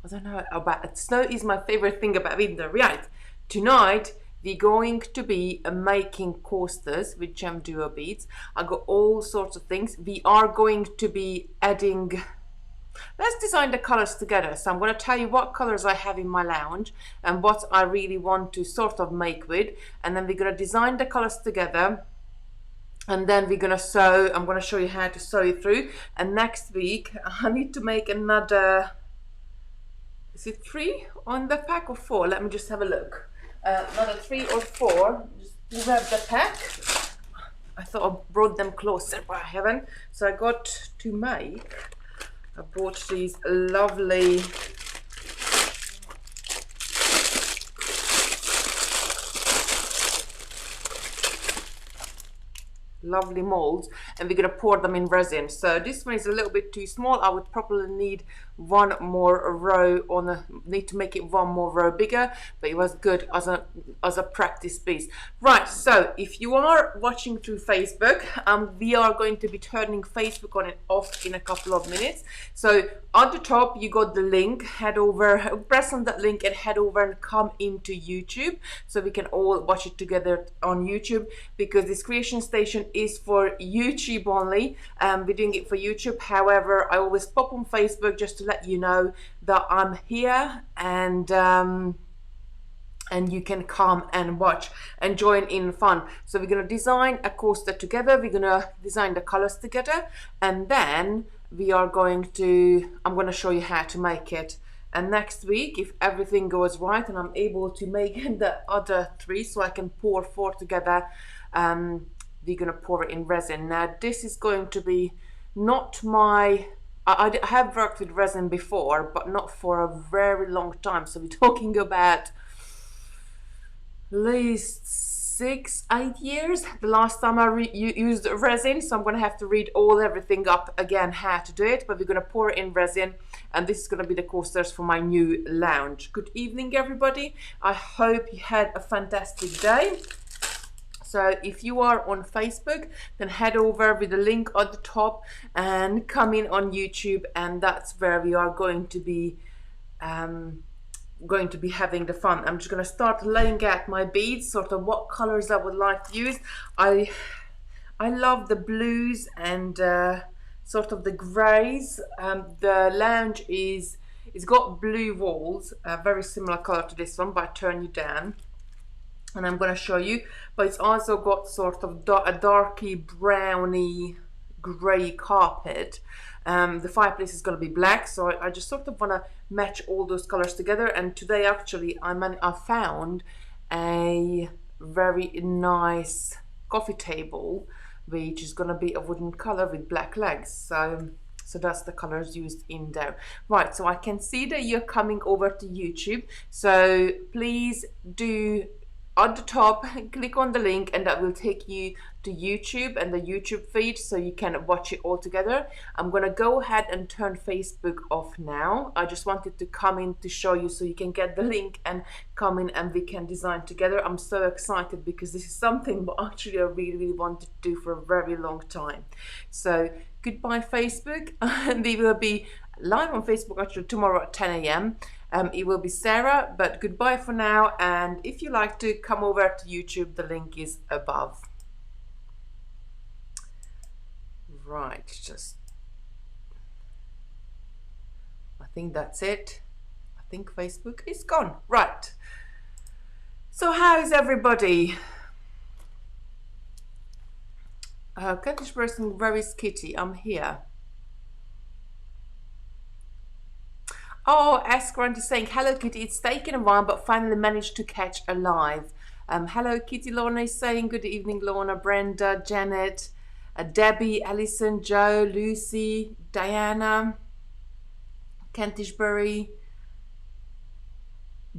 I don't know about snow is my favorite thing about winter. Right, tonight we're going to be making coasters with gem duo beads. I got all sorts of things. We are going to be adding. Let's design the colors together. So I'm going to tell you what colors I have in my lounge and what I really want to sort of make with, and then we're going to design the colors together. And then we're gonna sew. I'm gonna show you how to sew it through. And next week I need to make another. Is it 3 on the pack or 4? Let me just have a look. Another 3 or 4. Just grab the pack. I thought I brought them closer, but I haven't. So I got to make. I bought these lovely. Lovely molds, and we're gonna pour them in resin. So this one is a little bit too small. I would probably need one more row on a, need to make it one more row bigger, but it was good as a practice piece. Right, so if you are watching through Facebook, we are going to be turning Facebook on and off in a couple of minutes. So at the top you got the link. Head over, press on that link and head over and come into YouTube so we can all watch it together on YouTube, because this creation station is for YouTube only. We're doing it for YouTube. However, I always pop on Facebook just to let you know that I'm here, and you can come and watch and join in fun. So we're gonna design a coaster together. We're gonna design the colors together, and then we are going to, I'm gonna show you how to make it. And next week, if everything goes right and I'm able to make the other 3 so I can pour 4 together, we're gonna pour it in resin. Now this is going to be not my, I have worked with resin before, but not for a very long time. So we're talking about at least 6-8 years the last time I used resin. So I'm gonna have to read everything up again how to do it, but we're gonna pour it in resin, and this is gonna be the coasters for my new lounge. Good evening everybody, I hope you had a fantastic day. So if you are on Facebook, then head over with the link at the top and come in on YouTube, and that's where we are going to be having the fun. I'm just going to start laying out my beads, sort of what colors I would like to use. I love the blues and sort of the greys. The lounge it's got blue walls, a very similar color to this one, but I turn you down. And I'm going to show you, but it's also got sort of a darky browny grey carpet. The fireplace is going to be black, so I just sort of want to match all those colors together. And today actually I found a very nice coffee table, which is going to be a wooden color with black legs. So that's the colors used in there. Right, so I can see that you're coming over to YouTube, so please do at the top click on the link, and that will take you to YouTube and the YouTube feed so you can watch it all together. I'm gonna go ahead and turn Facebook off now. I just wanted to come in to show you so you can get the link and come in and we can design together. I'm so excited because this is something that actually I really wanted to do for a very long time. So goodbye Facebook, and we will be live on Facebook actually tomorrow at 10 a.m. It will be Sarah, but goodbye for now. And if you like to come over to YouTube, the link is above. Right, I think that's it. I think Facebook is gone. Right. So how's everybody? Kentish person, where is Kitty? I'm here. Oh, Esgrant is saying, hello Kitty, it's taken a while, but finally managed to catch a live. Hello Kitty, Lorna is saying, good evening Lorna, Brenda, Janet, Debbie, Alison, Joe, Lucy, Diana, Kentishbury,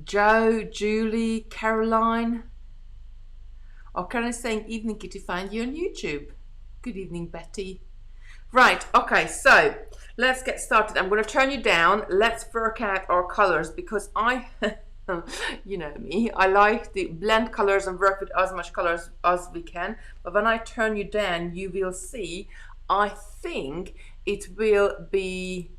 Joe, Julie, Caroline. Oh, Caroline is saying, evening Kitty, find you on YouTube. Good evening Betty. Right, okay, so let's get started. I'm going to turn you down. Let's work out our colors, because you know me, I like to blend colors and work with as much colors as we can. But when I turn you down, you will see, I think it will be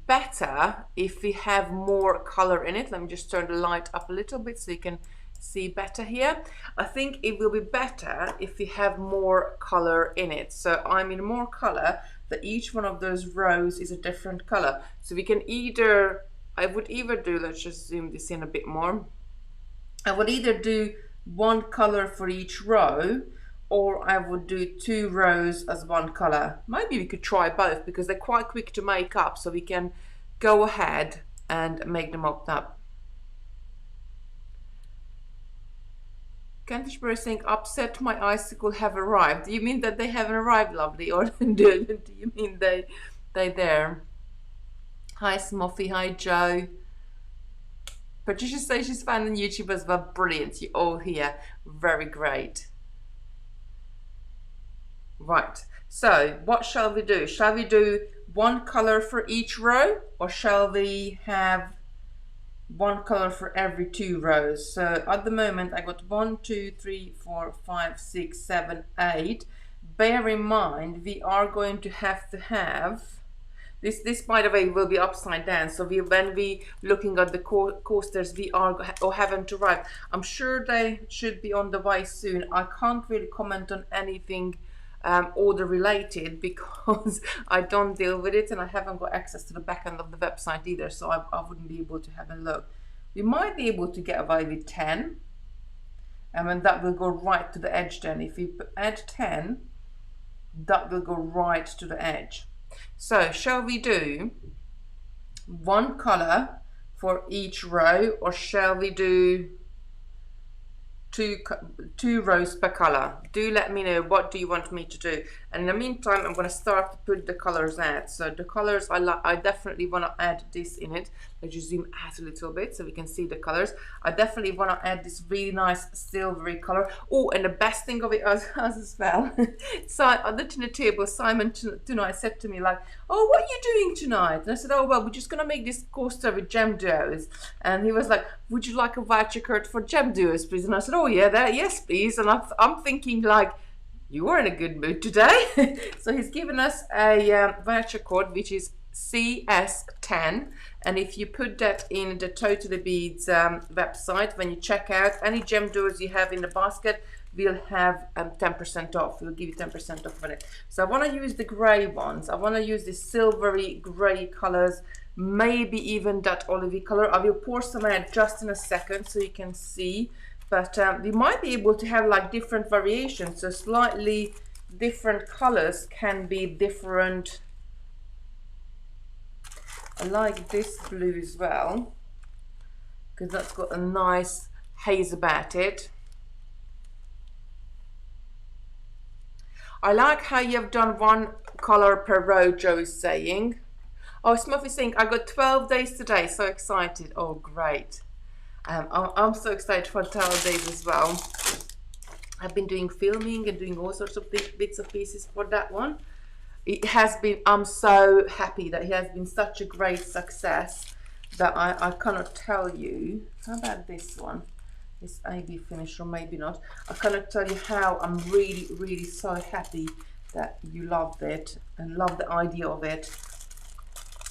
better if we have more color in it. Let me just turn the light up a little bit so you can see better here. I think it will be better if we have more color in it. So I mean more color, that each one of those rows is a different color. So we can either, I would either do, let's just zoom this in a bit more. I would either do one color for each row, or I would do 2 rows as one color. Maybe we could try both because they're quite quick to make up, so we can go ahead and make them up. Canterbury saying, upset, my icicle have arrived. Do you mean that they haven't arrived, lovely, or do you mean they there? Hi Smoffy, hi Joe. Patricia says she's found on YouTube as well. Brilliant, you all here. Very great. Right, so what shall we do? Shall we do one color for each row, or shall we have one color for every 2 rows? So at the moment I got 1, 2, 3, 4, 5, 6, 7, 8. Bear in mind we are going to have this by the way will be upside down, so when we looking at the coasters, we are or haven't arrived. I'm sure they should be on the way soon. I can't really comment on anything order related because I don't deal with it, and I haven't got access to the back end of the website either, so I wouldn't be able to have a look. We might be able to get away with 10, and then that will go right to the edge. Then if we add 10, that will go right to the edge. So shall we do one color for each row, or shall we do two rows per color? Do let me know, what do you want me to do? And in the meantime I'm going to start to put the colors out. So the colors, I definitely want to add this in it. Let's just zoom out a little bit so we can see the colors. I definitely want to add this really nice silvery color. Oh, and the best thing of it as well, so on the dinner table, Simon tonight said to me like, oh, what are you doing tonight? And I said, oh well, we're just gonna make this coaster with gem duos. And he was like, would you like a voucher code for gem duos, please? And I said, oh yeah, yes please. And I'm thinking like, you were in a good mood today. So he's given us a voucher code which is CS10, and if you put that in the Totally Beads website, when you check out, any gem duos you have in the basket will have 10% off. We'll give you 10% off on it. So I want to use the grey ones. I want to use the silvery grey colors, maybe even that olivey color. I will pour some out just in a second so you can see, but we might be able to have like different variations, so slightly different colors can be different. I like this blue as well because that's got a nice haze about it. I like how you've done one color per row, Joe is saying. Oh, Smuffy saying, I got 12 days today, so excited. Oh, great. I'm so excited for 12 days as well. I've been doing filming and doing all sorts of bits and pieces for that one. It has been, I'm so happy that it has been such a great success that I cannot tell you. How about this one? This AB finish, or maybe not. I cannot tell you how I'm really so happy that you loved it and love the idea of it.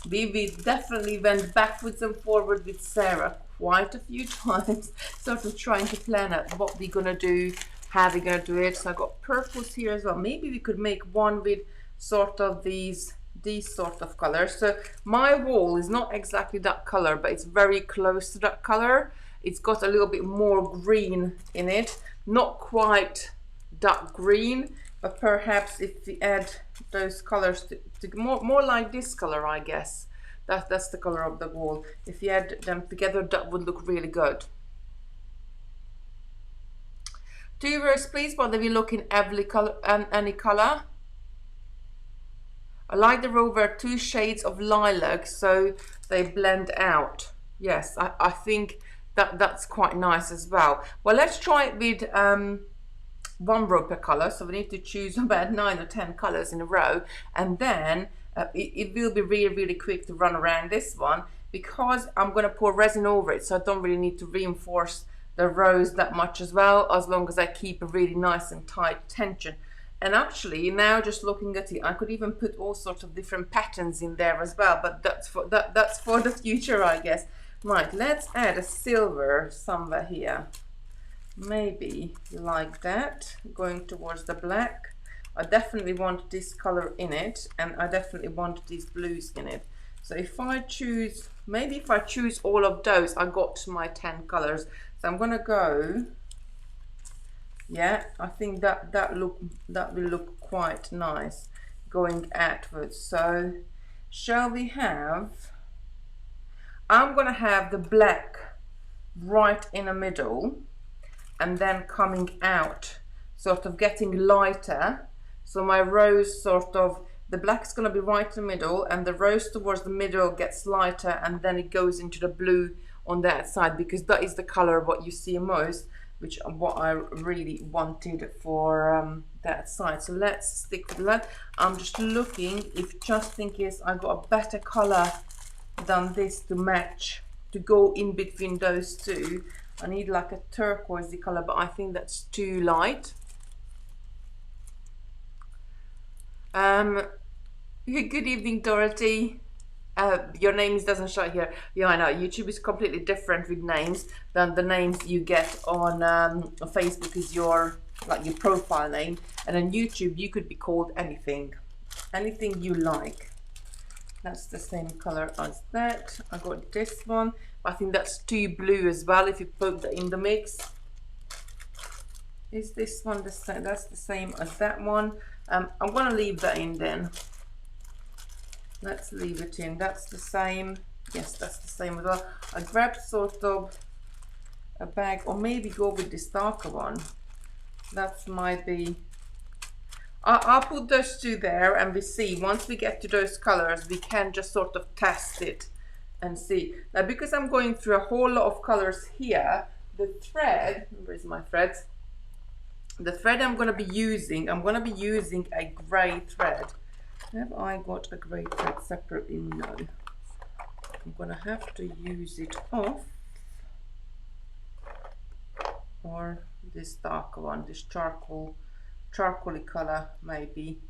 We definitely went backwards and forward with Sarah quite a few times, sort of trying to plan out what we're gonna do, how we're gonna do it. So I got purples here as well. Maybe we could make one with sort of these sort of colors. So my wall is not exactly that color, but it's very close to that color. It's got a little bit more green in it, not quite dark green, but perhaps if we add those colors to more like this color, I guess that's the color of the wall. If you add them together, that would look really good. 2 rows please, whether we look in every color any color. I like the row where 2 shades of lilac so they blend out. Yes, I think that's quite nice as well. Well, let's try it with 1 row per color, so we need to choose about 9 or 10 colors in a row, and then it will be really quick to run around this one because I'm going to pour resin over it, so I don't really need to reinforce the rows that much as well, as long as I keep a really nice and tight tension. And actually now just looking at it, I could even put all sorts of different patterns in there as well, but that's for the future, I guess. Right, let's add a silver somewhere here, maybe like that, going towards the black. I definitely want this color in it, and I definitely want these blues in it. So if I choose, maybe if I choose all of those, I got my 10 colors. So I'm gonna go, yeah, I think that will look quite nice going outwards. So shall we have, I'm gonna have the black right in the middle and then coming out, sort of getting lighter. So my rose sort of, the black's going to be right in the middle, and the rose towards the middle gets lighter, and then it goes into the blue on that side, because that is the color what you see most, which what I really wanted for that side. So let's stick with that. I'm just looking if just in case I got a better color than this to match, to go in between those two. I need like a turquoisey color, but I think that's too light. Good evening, Dorothy. Your names doesn't show here. Yeah, I know. YouTube is completely different with names than the names you get on Facebook is your, like, your profile name, and on YouTube you could be called anything you like. That's the same color as that. I got this one. I think that's too blue as well if you put that in the mix. Is this one the same? That's the same as that one. I'm gonna leave that in then. Let's leave it in. That's the same. Yes, that's the same as well. I grabbed sort of a bag, or maybe go with this darker one. That might be. I'll put those two there, and we see once we get to those colors, we can just sort of test it and see. Now, because I'm going through a whole lot of colors here, the thread, where's my threads? The thread I'm going to be using a grey thread. Have I got a grey thread separately? No. I'm going to have to use it off, or this darker one, this charcoaly color, maybe.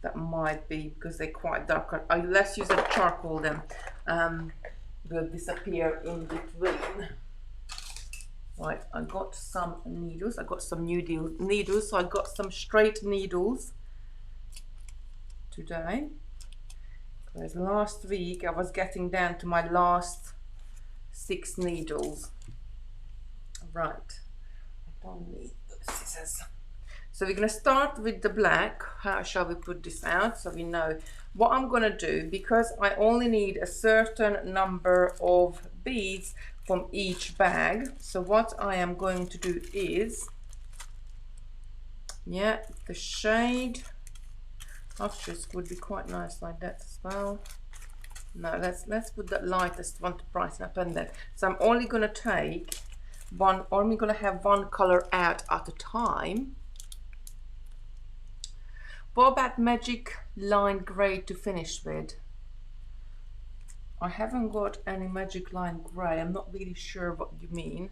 That might be, because they're quite darker. Let's use a charcoal then. Will disappear in between. Right, I got some needles. I got some new needles, so I got some straight needles today. Because last week I was getting down to my last 6 needles. Right, I don't need the scissors. So we're going to start with the black. How shall we put this out so we know what I'm going to do? Because I only need a certain number of beads from each bag. So what I am going to do is, yeah, the shade, actually it would be quite nice like that as well. No, let's put that lightest one to brighten up, and then so I'm only going to take one, only going to have one color out at a time. What about magic line grey to finish with? I haven't got any magic line grey. I'm not really sure what you mean.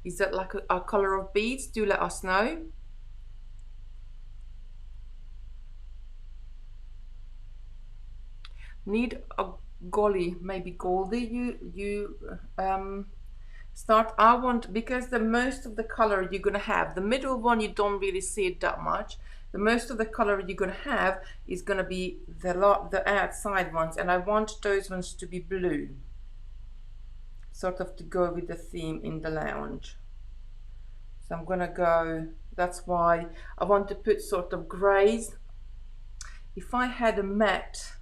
Is that like a color of beads? Do let us know. Need a golly, maybe Goldie. You start. I want, because the most of the color you're gonna have, the middle one you don't really see it that much. The most of the color you're gonna have is gonna be the outside ones, and I want those ones to be blue, sort of to go with the theme in the lounge. So I'm gonna go, that's why I want to put sort of grays. If I had a matte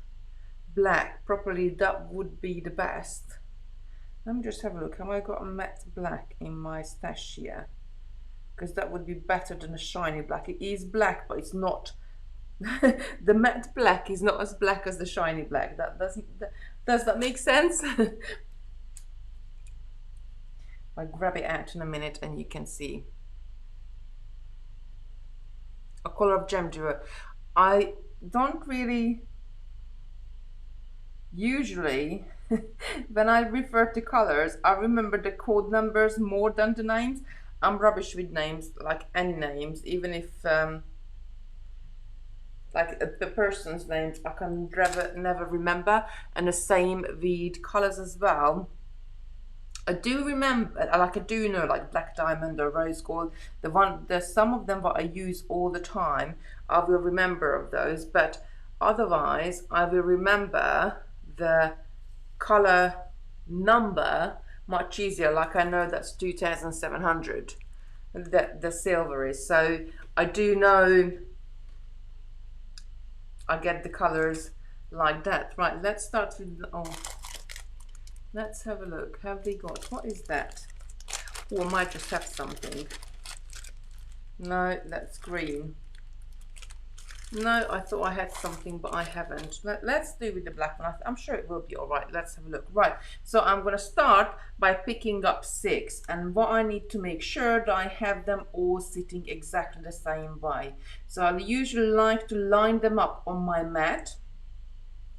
black properly, that would be the best. Let me just have a look. Have I got a matte black in my stash here? Because that would be better than a shiny black. It is black, but it's not. The matte black is not as black as the shiny black. Does that make sense? I'll grab it out in a minute and you can see. A color of gem duo. I don't really usually when I refer to colors, I remember the code numbers more than the names. I'm rubbish with names, like any names, even if like the person's names I can never remember, and the same bead colors as well. I do remember, like I do know, like black diamond or rose gold. There's some of them that I use all the time. I will remember of those, but otherwise I will remember the color number much easier. Like I know that's 2700. That the silver is. So I do know. I get the colors like that. Right. Let's start with. Oh. Let's have a look. Have they got, what is that? Oh, I might just have something. No, that's green. No, I thought I had something, but I haven't. Let's do with the black one. I'm sure it will be all right. Let's have a look. Right, so I'm going to start by picking up 6. And what I need to make sure that I have them all sitting exactly the same way. So I usually like to line them up on my mat.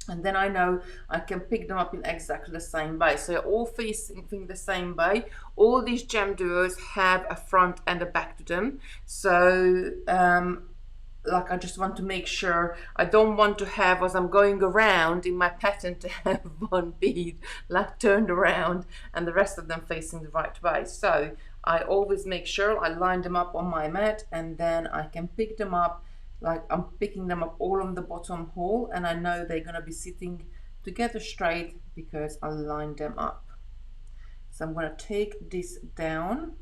And then I know I can pick them up in exactly the same way. So all facing the same way. All these gem duos have a front and a back to them. So like I just want to make sure, I don't want to have, as I'm going around in my pattern, to have one bead like turned around and the rest of them facing the right way. So I always make sure I line them up on my mat, and then I can pick them up like I'm picking them up all on the bottom hole, and I know they're going to be sitting together straight because I lined them up. So I'm going to take this down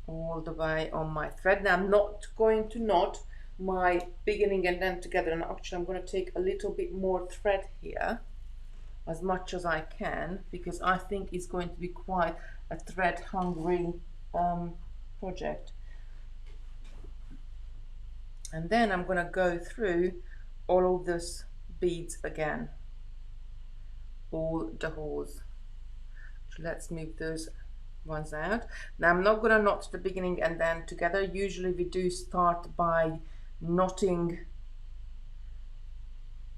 all the way on my thread. Now I'm not going to knot my beginning and end together, and actually I'm going to take a little bit more thread here, as much as I can, because I think it's going to be quite a thread hungry project. And then I'm going to go through all of those beads again, all the holes. So let's move those ones out. Now I'm not going to knot the beginning and end together. Usually we do start by knotting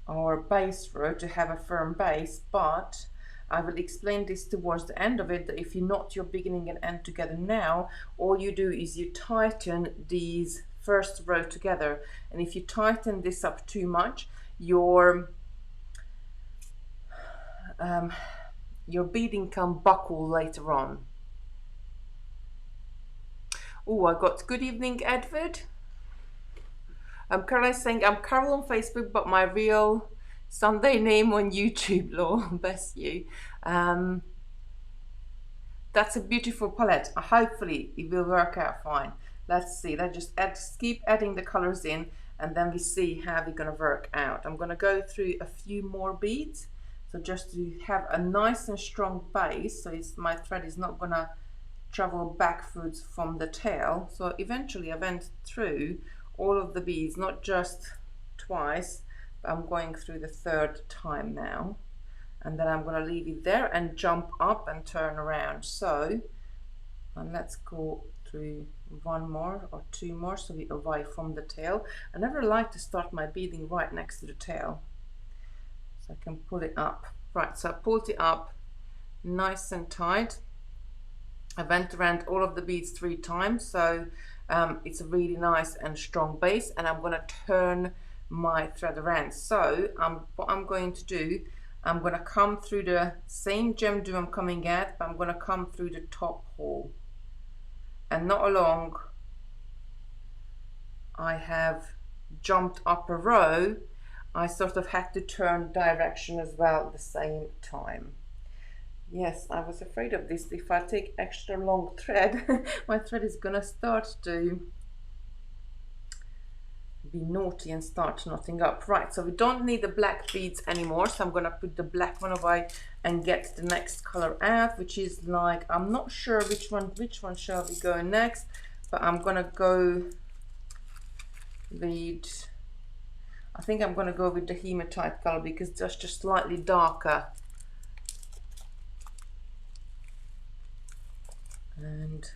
our base row to have a firm base, but I will explain this towards the end of it, that if you knot your beginning and end together now, all you do is you tighten these first row together, and if you tighten this up too much, your beading can buckle later on. Oh, I got good evening, Edward. Carol is saying I'm Carol on Facebook, but my real Sunday name on YouTube. Lord bless you. That's a beautiful palette. Hopefully it will work out fine. Let's see. Let's just keep adding the colors in, and then we see how they're going to work out. I'm going to go through a few more beads, so just to have a nice and strong base, so my thread is not going to travel backwards from the tail. So eventually I went through all of the beads, not just twice, but I'm going through the 3rd time now, and then I'm going to leave it there and jump up and turn around. So, and let's go through 1 more or 2 more, so we're away from the tail. I never like to start my beading right next to the tail, so I can pull it up. Right, so I pulled it up nice and tight. I went around all of the beads 3 times, so it's a really nice and strong base, and I'm going to turn my thread around. So what I'm going to do, I'm going to come through the same gem do I'm coming at, but I'm going to come through the top hole, and not along I have jumped up a row, I sort of had to turn direction as well at the same time. Yes, I was afraid of this. If I take extra long thread, my thread is gonna start to be naughty and start knotting up. Right, so we don't need the black beads anymore, so I'm gonna put the black one away and get the next color out, which is like, I'm not sure which one shall we go next, but I'm gonna go with, I think I'm gonna go with the hematite color because that's just slightly darker. And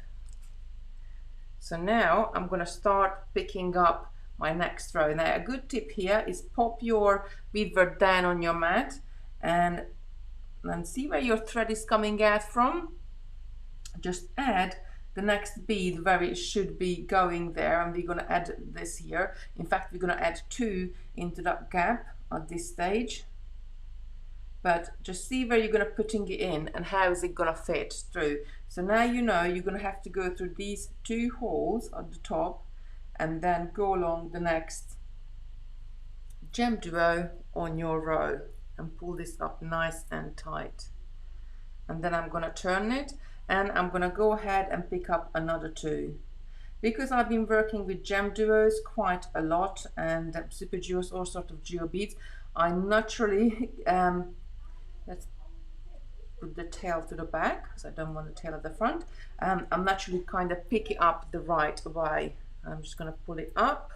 so now I'm going to start picking up my next row. Now a good tip here is pop your beadwork down on your mat and see where your thread is coming out from. Just add the next bead where it should be going there, and we're going to add this here. In fact, we're going to add 2 into that gap at this stage. But just see where you're going to putting it in and how is it going to fit through. So now you know you're going to have to go through these 2 holes at the top and then go along the next gem duo on your row and pull this up nice and tight. And then I'm going to turn it, and I'm going to go ahead and pick up another 2. Because I've been working with gem duos quite a lot and super duos, all sort of duo beads, I naturally let's put the tail to the back because I don't want the tail at the front. I'm naturally kind of pick it up the right way. I'm just going to pull it up,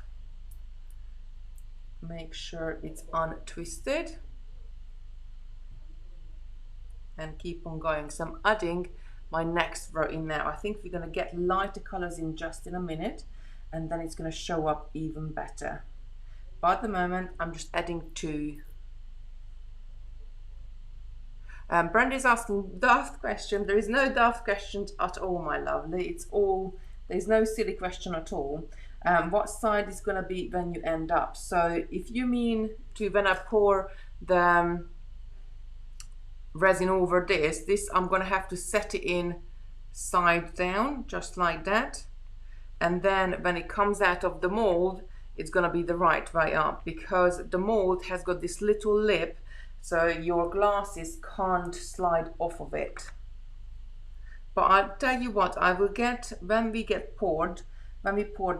make sure it's untwisted, and keep on going. So I'm adding my next row in now. I think we're going to get lighter colors in just in a minute, and then it's going to show up even better. But at the moment I'm just adding 2. Brandy's asking daft question. There is no daft questions at all, my lovely. It's all, there's no silly question at all. What side is going to be when you end up? So if you mean to when I pour the resin over this I'm going to have to set it in side down just like that, and then when it comes out of the mold it's going to be the right way up, because the mold has got this little lip so your glasses can't slide off of it. But I'll tell you what, I will get, when we pour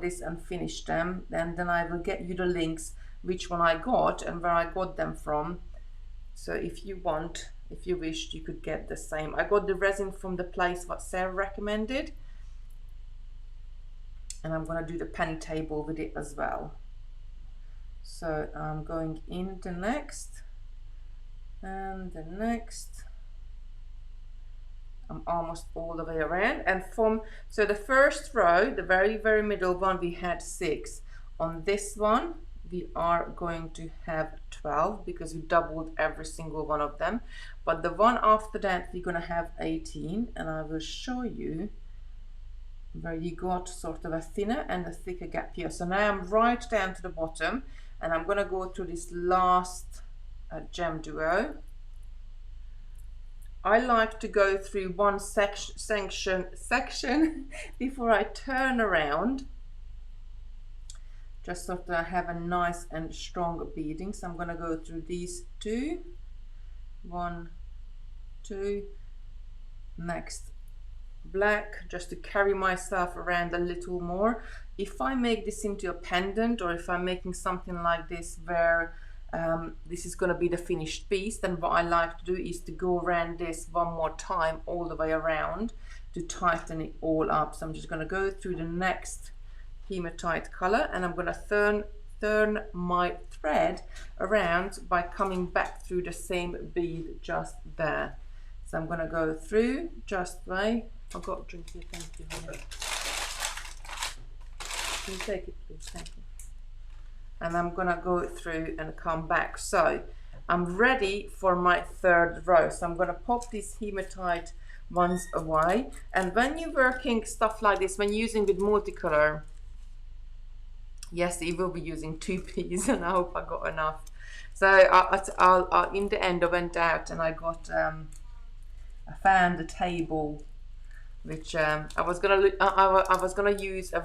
this and finish them, then I will get you the links which one I got and where I got them from. So if you want, if you wished, you could get the same. I got the resin from the place what Sarah recommended, and I'm going to do the penny table with it as well. So I'm going in the next and the next. I'm almost all the way around, and from, so the first row, the very middle one, we had 6. On this one we are going to have 12 because we doubled every single one of them, but the one after that we're going to have 18, and I will show you where you got sort of a thinner and a thicker gap here. So now I'm right down to the bottom, and I'm going to go through this last gem duo. I like to go through one section before I turn around, just so that I have a nice and strong beading. So I'm going to go through these 2, 1, 2, next black, just to carry myself around a little more. If I make this into a pendant, or if I'm making something like this where this is going to be the finished piece, then what I like to do is to go around this one more time all the way around to tighten it all up. So I'm just going to go through the next hematite color, and I'm going to turn my thread around by coming back through the same bead just there. So I'm going to go through just right. I've got a drink here, thank you. Can you take it please? Thank you. And I'm gonna go through and come back. So I'm ready for my 3rd row. So I'm gonna pop these hematite ones away. And when you're working stuff like this, when using with multicolor, yes, you will be using 2 pieces, and I hope I got enough. So I'll in the end I went out and I got I found a table which I was gonna use I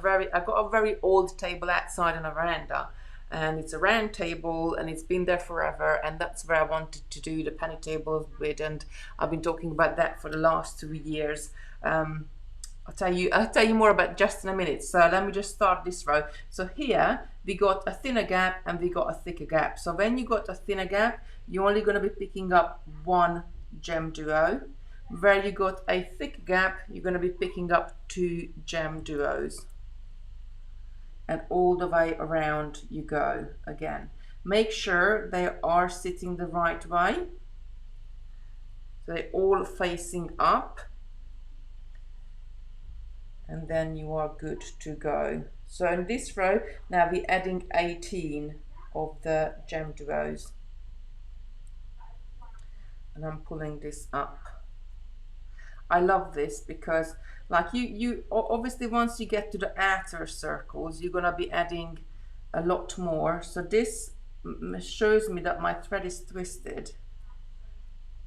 got a very old table outside on a veranda, and it's a round table and it's been there forever, and that's where I wanted to do the penny tables with, and I've been talking about that for the last 2 years. I'll tell you more about just in a minute. So let me just start this row. So here we got a thinner gap and we got a thicker gap. So when you got a thinner gap, you're only going to be picking up 1 gem duo. Where you got a thick gap, you're going to be picking up 2 gem duos. And all the way around you go again. Make sure they are sitting the right way. So they're all facing up. And then you are good to go. So in this row, now we're adding 18 of the gem duos. And I'm pulling this up. I love this because like you obviously once you get to the outer circles you're gonna be adding a lot more. So this shows me that my thread is twisted.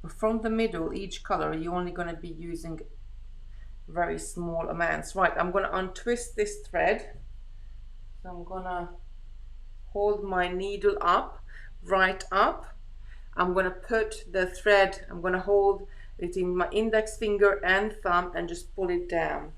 But from the middle, each color, you're only gonna be using very small amounts. Right, I'm gonna untwist this thread. So I'm gonna hold my needle up, right up. I'm gonna put the thread, I'm gonna hold it in my index finger and thumb and just pull it down.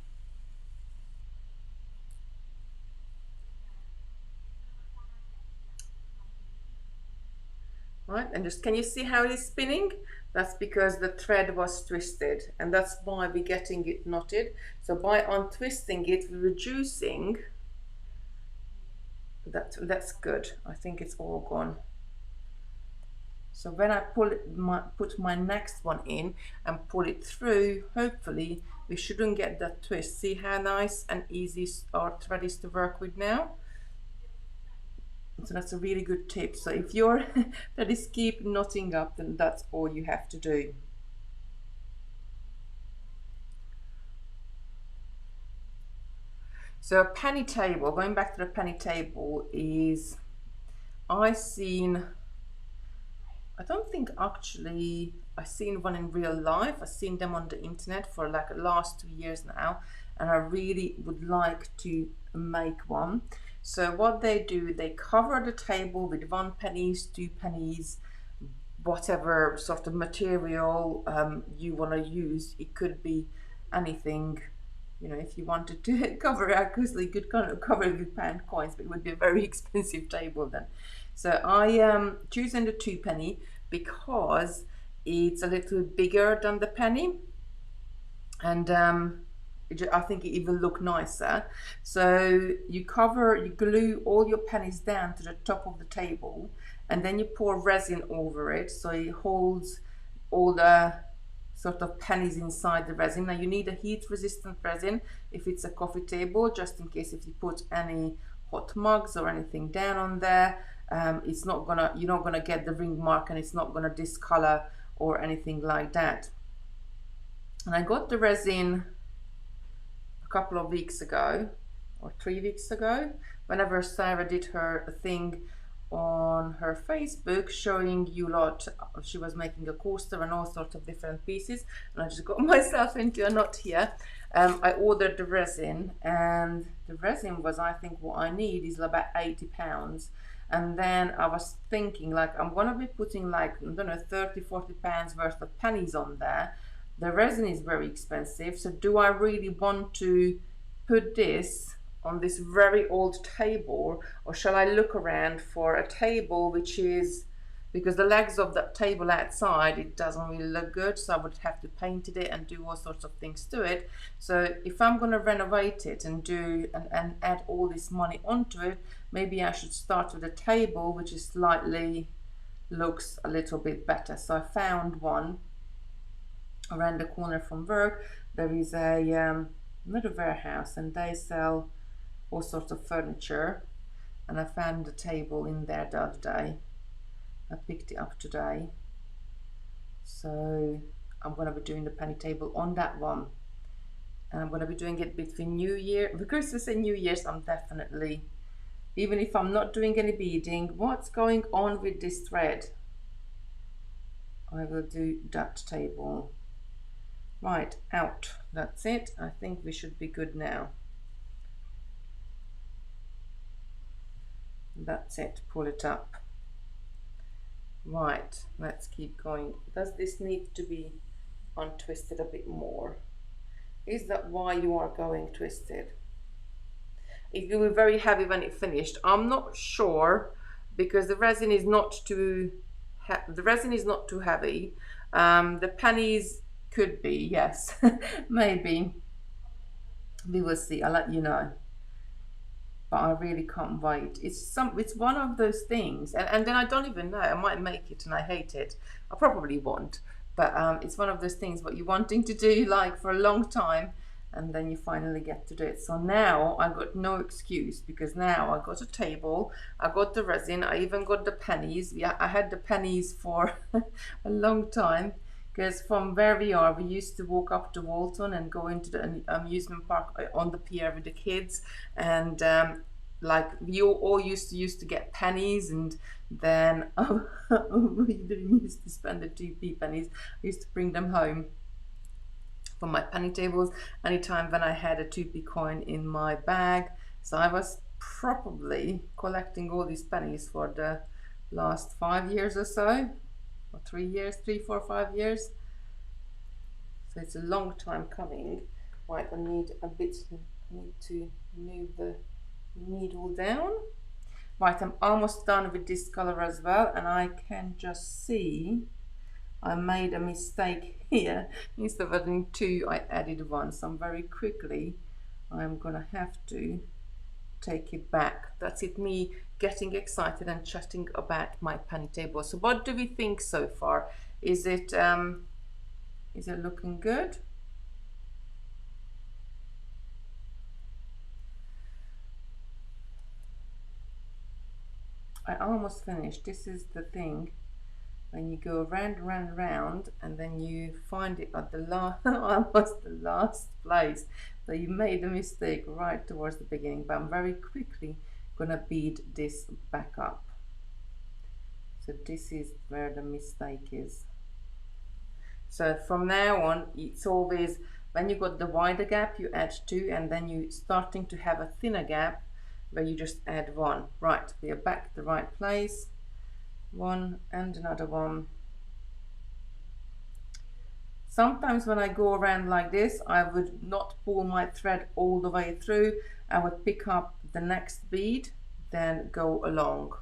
Right, and just, can you see how it is spinning? That's because the thread was twisted, and that's why we're getting it knotted. So by untwisting it, we're reducing. That's good. I think it's all gone. So when I put my next one in and pull it through, hopefully we shouldn't get that twist. See how nice and easy our thread is to work with now? So that's a really good tip. So if your thread is keep knotting up, then that's all you have to do. So a penny table, going back to the penny table, is I don't think actually I've seen one in real life. I've seen them on the internet for like the last 2 years now, and I really would like to make one. So what they do, they cover the table with 1 penny, 2 pennies, whatever sort of material you want to use. It could be anything, you know, if you wanted to cover it, because you could kind of cover it with pound coins, but it would be a very expensive table then. So I choosing the 2 penny because it's a little bigger than the penny, and I think it even look nicer. So you glue all your pennies down to the top of the table, and then you pour resin over it so it holds all the sort of pennies inside the resin. Now you need a heat resistant resin if it's a coffee table, just in case if you put any hot mugs or anything down on there, you're not gonna get the ring mark, and it's not gonna discolor or anything like that. And I got the resin a couple of weeks ago or 3 weeks ago, whenever Sarah did her thing on her Facebook showing you lot, she was making a coaster and all sorts of different pieces, and I just got myself into a knot here. I ordered the resin, and the resin was, I think what I need is about £80. And then I was thinking, like, I'm gonna be putting like, I don't know, 30-40 pounds worth of pennies on there. The resin is very expensive, so do I really want to put this on this very old table, or shall I look around for a table which is, because the legs of that table outside, it doesn't really look good, so I would have to paint it and do all sorts of things to it. So if I'm going to renovate it and do and add all this money onto it, maybe I should start with a table which is slightly looks a little bit better. So I found one around the corner from work. There is a little warehouse, and they sell all sorts of furniture, and I found a table in there the other day. I picked it up today, so I'm going to be doing the penny table on that one, and I'm going to be doing it between New Year, Christmas and New Year's. I'm definitely, even if I'm not doing any beading, what's going on with this thread, I will do that table. Right, out, that's it. I think we should be good now. That's it, pull it up. Right, let's keep going. Does this need to be untwisted a bit more? Is that why you are going twisted? It will be very heavy when it's finished. I'm not sure, because the resin is not too heavy. The pennies could be, yes. Maybe we will see. I'll let you know. But I really can't wait. It's one of those things, and then I don't even know, I might make it and I hate it. I probably won't, but it's one of those things what you're wanting to do like for a long time, and then you finally get to do it. So now I got no excuse, because now I got a table, I got the resin, I even got the pennies. Yeah, I had the pennies for a long time, because from where we are, we used to walk up to Walton and go into the amusement park on the pier with the kids, and like we all used to get pennies, and then we didn't used to spend the 2p pennies. I used to bring them home for my penny tables anytime when I had a 2p coin in my bag. So I was probably collecting all these pennies for the last 5 years or so, or 3 years, 3, 4, 5 years. So it's a long time coming. Right, I need to move the needle down. Right, I'm almost done with this color as well, and I can just see I made a mistake here. Instead of adding 2, I added 1. So very quickly I'm gonna have to take it back. That's it, me getting excited and chatting about my penny table. So what do we think so far? Is it looking good? I almost finished. This is the thing, when you go round, and then you find it at the last, almost the last place. So you made a mistake right towards the beginning, but I'm very quickly gonna bead this back up. So this is where the mistake is. So from now on, it's always, when you got the wider gap, you add 2, and then you starting to have a thinner gap where you just add 1. Right, we are back to the right place. 1 and another 1. Sometimes when I go around like this, I would not pull my thread all the way through. I would pick up the next bead, then go along.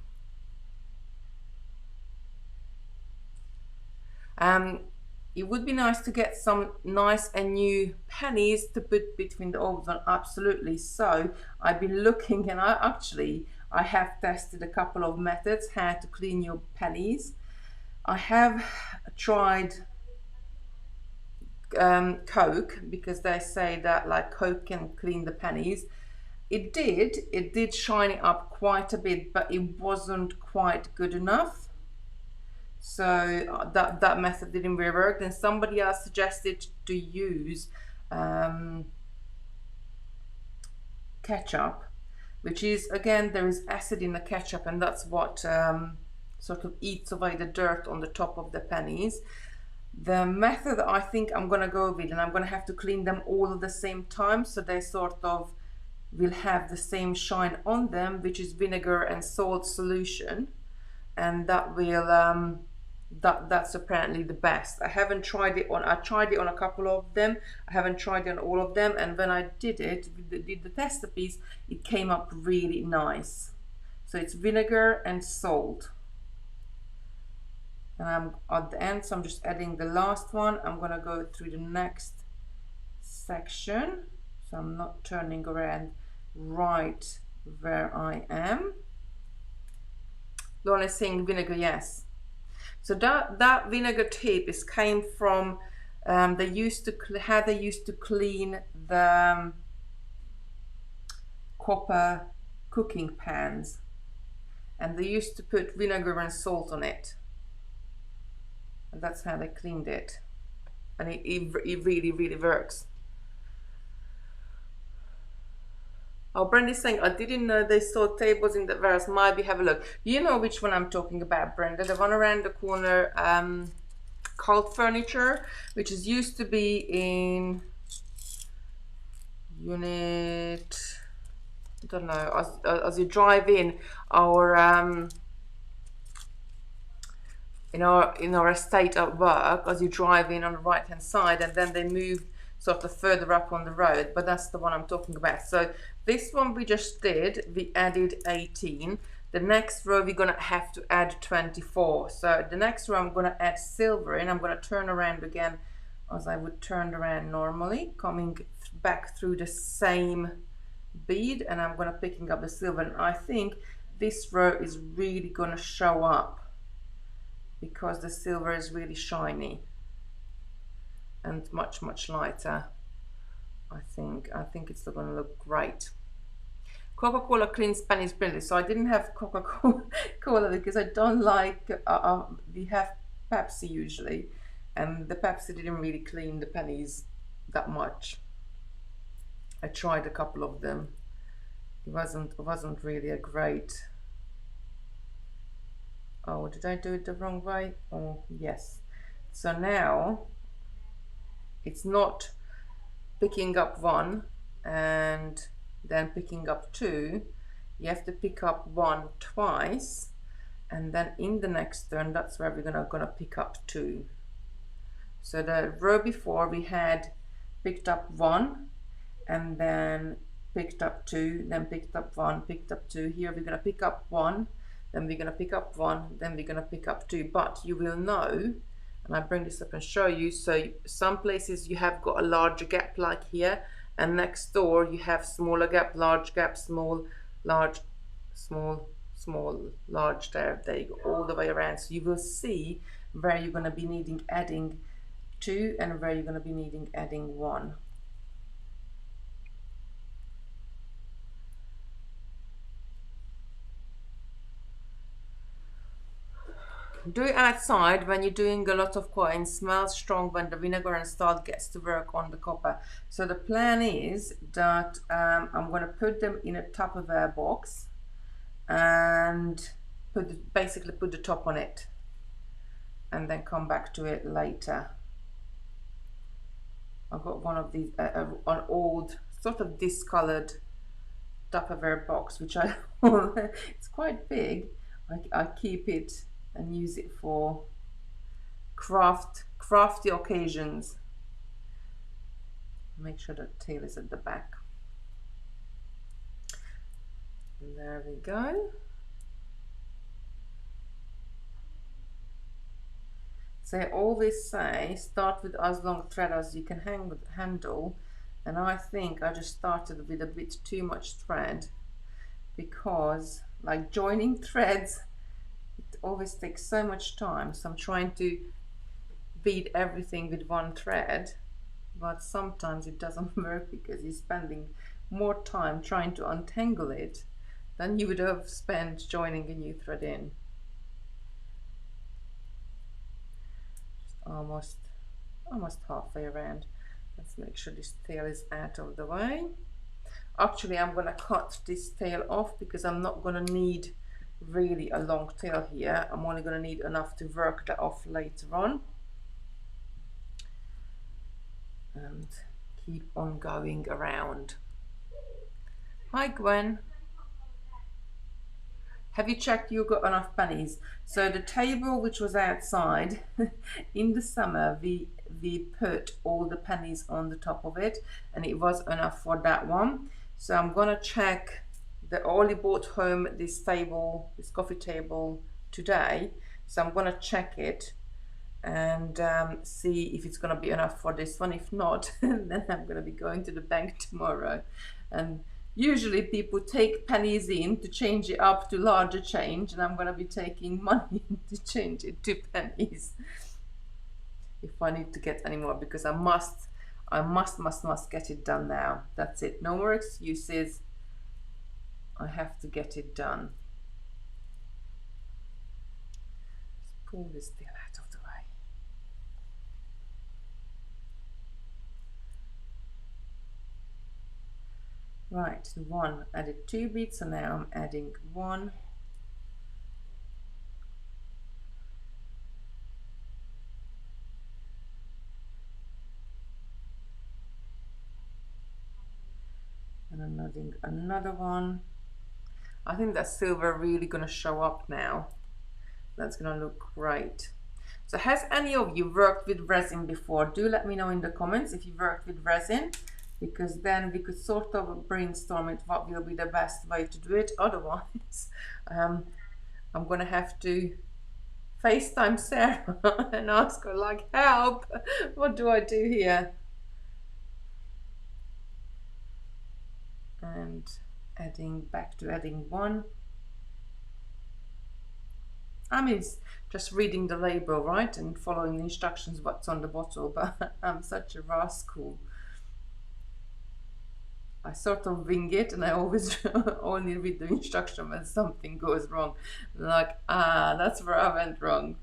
It would be nice to get some nice and new pennies to put between the old one, absolutely. So I've been looking, and I have tested a couple of methods how to clean your pennies. I have tried Coke, because they say that like Coke can clean the pennies. It did shine it up quite a bit, but it wasn't quite good enough. So that method didn't really work. Then somebody else suggested to use ketchup, which is, again, there is acid in the ketchup, and that's what sort of eats away the dirt on the top of the pennies. The method I think I'm gonna go with, and I'm gonna have to clean them all at the same time, so they sort of will have the same shine on them, which is vinegar and salt solution, and that will that's apparently the best. I haven't tried it on, I tried it on a couple of them, I haven't tried it on all of them, and when I did the tester piece, it came up really nice. So it's vinegar and salt, and I'm at the end, so I'm just adding the last one. I'm gonna go through the next section, so I'm not turning around right where I am. Lorna is saying vinegar, yes. So that vinegar tip came from they used to clean the copper cooking pans, and they used to put vinegar and salt on it, and that's how they cleaned it, and it really works. Oh, Brenda's saying, I didn't know they sold tables in the warehouse. Maybe have a look. You know which one I'm talking about, Brenda. The one around the corner, Cult Furniture, which is used to be in unit, I don't know, as you drive in our in our estate at work, as you drive in on the right hand side, and then they move sort of further up on the road, but that's the one I'm talking about. So this one we just did, we added 18. The next row we're gonna have to add 24. So the next row I'm gonna add silver in. I'm gonna turn around again as I would turn around normally, coming back through the same bead, and I'm gonna picking up the silver. And I think this row is really gonna show up because the silver is really shiny and much lighter. I think it's going to look great. Coca-Cola cleans pennies brilliantly. So I didn't have Coca-Cola because I don't like, we have Pepsi usually, and the Pepsi didn't really clean the pennies that much. I tried a couple of them. It wasn't really a great. Oh, did I do it the wrong way? Oh, yes. So now it's not picking up one and then picking up two. You have to pick up one twice, and then in the next turn, that's where we're gonna pick up two. So the row before we had picked up one and then picked up two, then picked up one, picked up two. Here we're gonna pick up one, then we're gonna pick up one, then we're gonna pick up two. But you will know, and I bring this up and show you, so some places you have got a larger gap like here, and next door you have smaller gap, large gap, small, large, small, small, large. There you go, all the way around. So you will see where you're going to be needing adding two and where you're going to be needing adding one. Do it outside when you're doing a lot of coins. Smells strong when the vinegar and salt gets to work on the copper. So the plan is that I'm going to put them in a Tupperware box and basically put the top on it and then come back to it later. I've got one of these, an old sort of discolored Tupperware box, which I it's quite big. I keep it and use it for crafty occasions. Make sure the tail is at the back. And there we go. So I always say start with as long thread as you can handle, and I think I just started with a bit too much thread, because like joining threads, it always takes so much time. So I'm trying to bead everything with one thread, but sometimes it doesn't work because you're spending more time trying to untangle it than you would have spent joining a new thread in. Almost halfway around. Let's make sure this tail is out of the way. Actually, I'm going to cut this tail off because I'm not going to need really a long tail here. I'm only going to need enough to work that off later on. And keep on going around. Hi Gwen. Have you checked you got enough pennies? So the table which was outside, in the summer we put all the pennies on the top of it, and it was enough for that one. So I'm gonna check. I only bought home this table, this coffee table today, so I'm gonna check it and see if it's gonna be enough for this one. If not, then I'm gonna be going to the bank tomorrow. And usually people take pennies in to change it up to larger change, and I'm going to be taking money to change it to pennies if I need to get any more, because I must get it done now. That's it, no more excuses. I have to get it done. Let's pull this tail out of the way. Right, one, added 2 beads, so now I'm adding 1. And I'm adding another one. I think that silver really gonna show up now. That's gonna look great. So has any of you worked with resin before? Do let me know in the comments if you worked with resin, because then we could sort of brainstorm it what will be the best way to do it. Otherwise, I'm gonna have to FaceTime Sarah and ask her like, help, what do I do here? And adding 1. I mean, it's just reading the label, right, and following the instructions what's on the bottle, but I'm such a rascal. I sort of wing it, and I always only read the instruction when something goes wrong. Like, that's where I went wrong.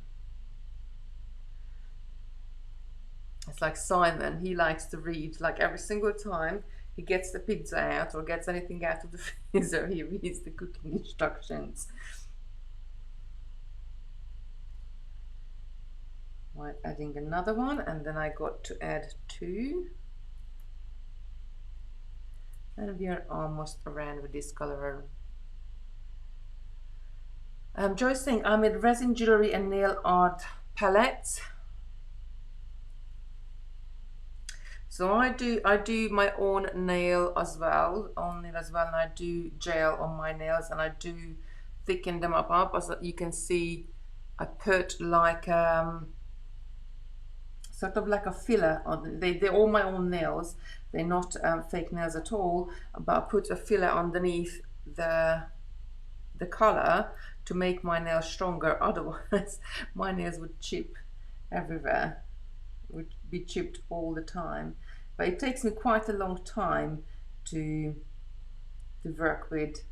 It's like Simon, he likes to read, like every single time he gets the pizza out or gets anything out of the freezer, he reads the cooking instructions. Right, adding another one, and then I got to add 2. And we are almost around with this color. Joyce saying, I made resin jewelry and nail art palettes. So I do my own nail as well, and I do gel on my nails, and I do thicken them up. As you can see, I put like sort of like a filler on. They're all my own nails. They're not fake nails at all, but I put a filler underneath the color to make my nails stronger. Otherwise my nails would chip everywhere, would be chipped all the time. But it takes me quite a long time to work with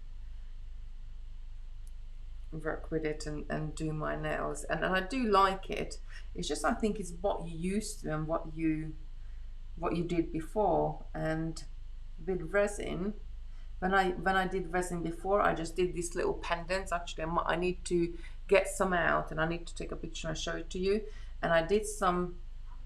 it and do my nails, and I do like it. It's just, I think it's what you used to and what you did before. And with resin, when I did resin before, I just did these little pendants. Actually, I need to get some out, and I need to take a picture and show it to you. And I did some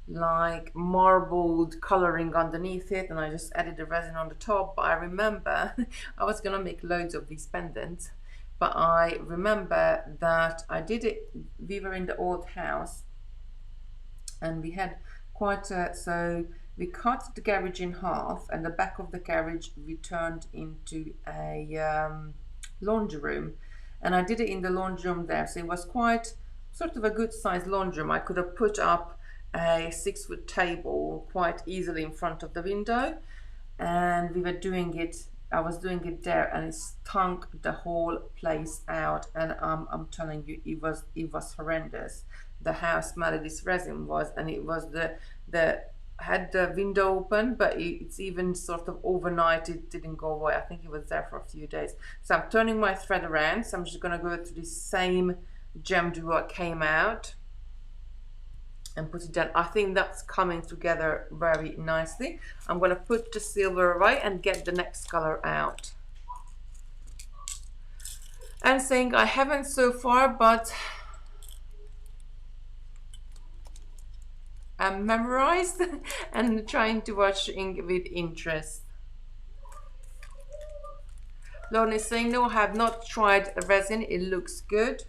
like marbled coloring underneath it, and I just added the resin on the top. But I remember I was gonna make loads of these pendants, but I remember that I did it. We were in the old house, and we had quite a, so we cut the garage in half, and the back of the garage we turned into a laundry room, and I did it in the laundry room there. So it was quite sort of a good sized laundry room. I could have put up a 6-foot table quite easily in front of the window, and we were doing it, I was doing it there, and it stunk the whole place out. And I'm telling you, it was horrendous. The house smell of this resin was, and it was the had the window open, but it's even sort of overnight it didn't go away. I think it was there for a few days. So I'm turning my thread around, so I'm just going to go to the same gem duo that came out and put it down. I think that's coming together very nicely. I'm going to put the silver away and get the next color out. And saying I haven't so far, but I'm memorized and trying to watch with interest. Lauren is saying, no, I have not tried resin, it looks good.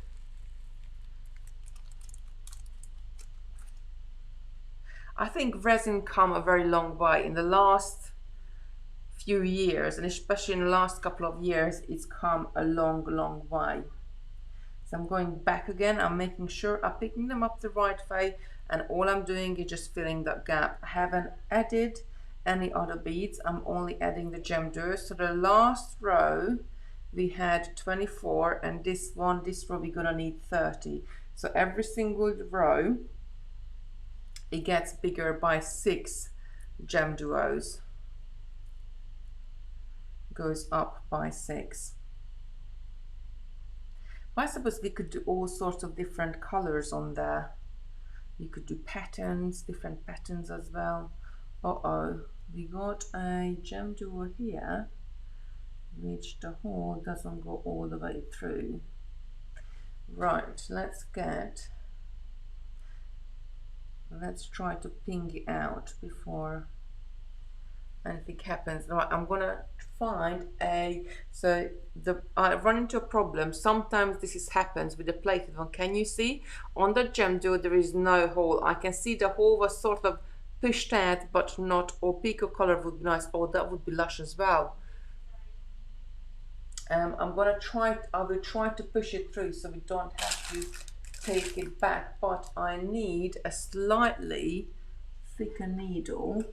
I think resin come a very long way in the last few years, and especially in the last couple of years, it's come a long way. So I'm going back again, I'm making sure I'm picking them up the right way, and all I'm doing is just filling that gap. I haven't added any other beads, I'm only adding the gem duos. So the last row we had 24, and this row we're gonna need 30. So every single row it gets bigger by 6 gem duos, goes up by 6. I suppose we could do all sorts of different colors on there. You could do patterns, different patterns as well. We got a gem duo here which the hole doesn't go all the way through. Right, let's try to ping it out before anything happens. Right, I'm gonna find a, so I run into a problem. Sometimes this happens with the plated one. Can you see on the gem duo there is no hole? I can see the hole was sort of pushed out, but not. Or pico color would be nice. Oh, that would be lush as well. I will try to push it through so we don't have to take it back, but I need a slightly thicker needle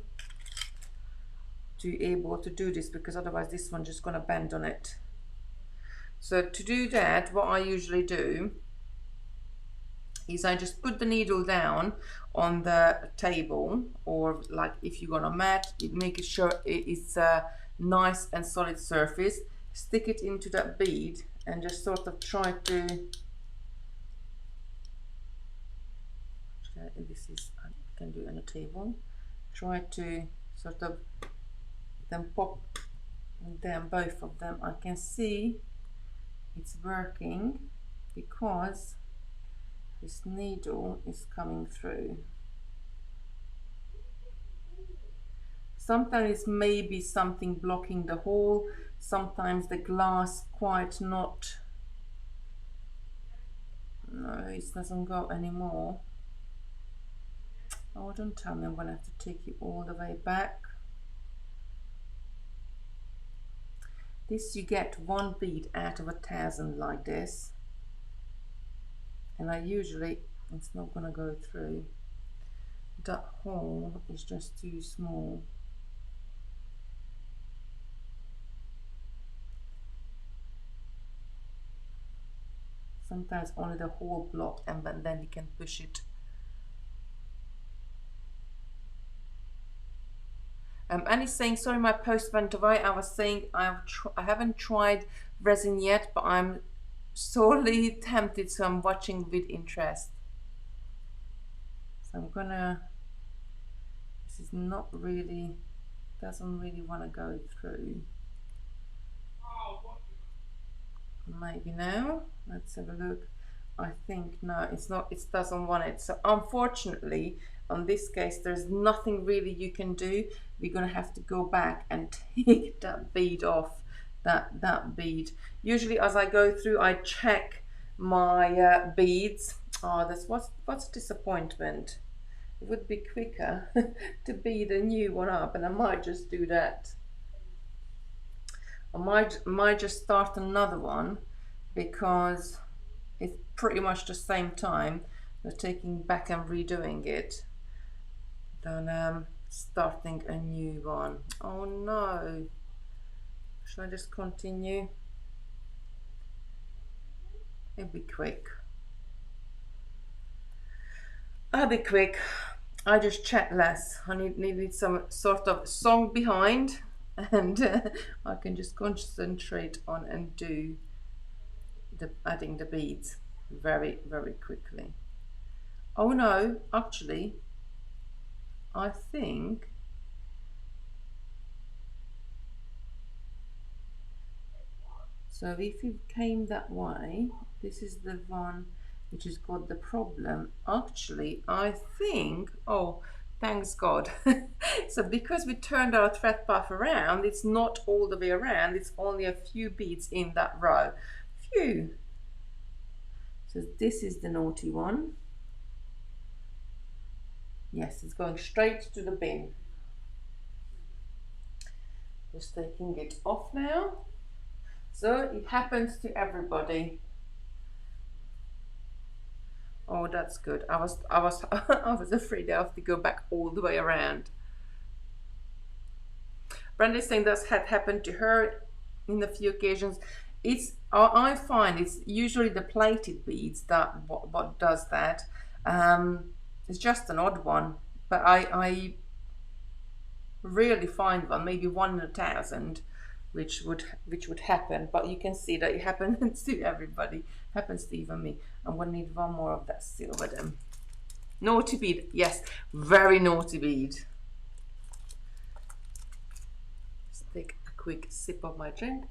to be able to do this, because otherwise this one's just going to bend on it. So to do that, what I usually do is I just put the needle down on the table, or like if you're gonna mat, you make sure it's a nice and solid surface. Stick it into that bead and just sort of try to, can do on a table. Try to sort of then pop them, both of them. I can see it's working because this needle is coming through. Sometimes it's maybe something blocking the hole, sometimes the glass quite not. No, it doesn't go anymore. Oh, don't tell me I'm gonna have to take you all the way back. This, you get one bead out of 1,000 like this, and I usually, it's not gonna go through. That hole is just too small. Sometimes only the hole blocked, and then you can push it. Annie's saying, sorry, my post went away. I was saying I haven't tried resin yet, but I'm sorely tempted, so I'm watching with interest. So I'm gonna, this is not really, doesn't really want to go through. Maybe now, let's have a look. I think no, it's not, it doesn't want it. So unfortunately, on this case, there's nothing really you can do. We're gonna have to go back and take that bead off, that bead. Usually as I go through, I check my beads. Oh, that's what's disappointment. It would be quicker to bead a new one up, and I might just do that. I might just start another one, because it's pretty much the same time. They're taking back and redoing it, then starting a new one. Oh no, should I just continue? It'll be quick. I'll be quick. I just chat less. I need some sort of song behind, and I can just concentrate on and do adding the beads very, very quickly. Oh no, actually, I think so. If you came that way, this is the one which has got the problem. Actually, I think, oh, thanks God. So because we turned our thread path around, it's not all the way around, it's only a few beads in that row. Phew. So this is the naughty one. Yes, it's going straight to the bin. Just taking it off now. So it happens to everybody. Oh, that's good. I was I was afraid I have to go back all the way around. Brandy's saying that's had happened to her in a few occasions. It's I find it's usually the plated beads that what does that. It's just an odd one, but I rarely find one, maybe 1 in 1,000, which would happen. But you can see that it happens to everybody, happens to even me. I'm gonna need one more of that silver then. Naughty bead, yes, very naughty bead. Just take a quick sip of my drink.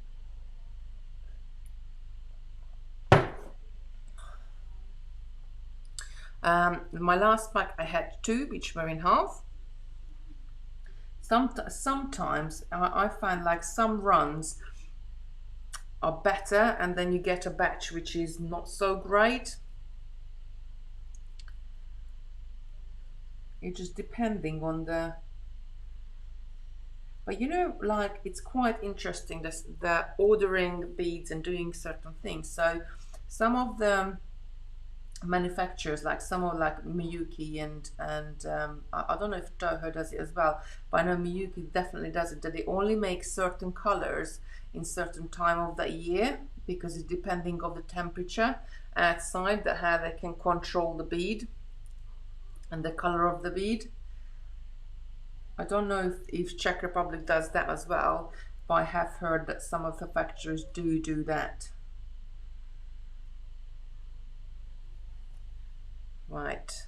My last pack I had 2, which were in half. Sometimes I find like some runs are better, and then you get a batch which is not so great. It's just depending on the, but you know, like it's quite interesting the ordering beads and doing certain things. So some of the manufacturers, like some of like Miyuki and I don't know if Toho does it as well, but I know Miyuki definitely does it, that they only make certain colors in certain time of the year, because it's depending on the temperature outside, that how they can control the bead and the color of the bead. I don't know if Czech Republic does that as well, but I have heard that some of the factories do that. Right,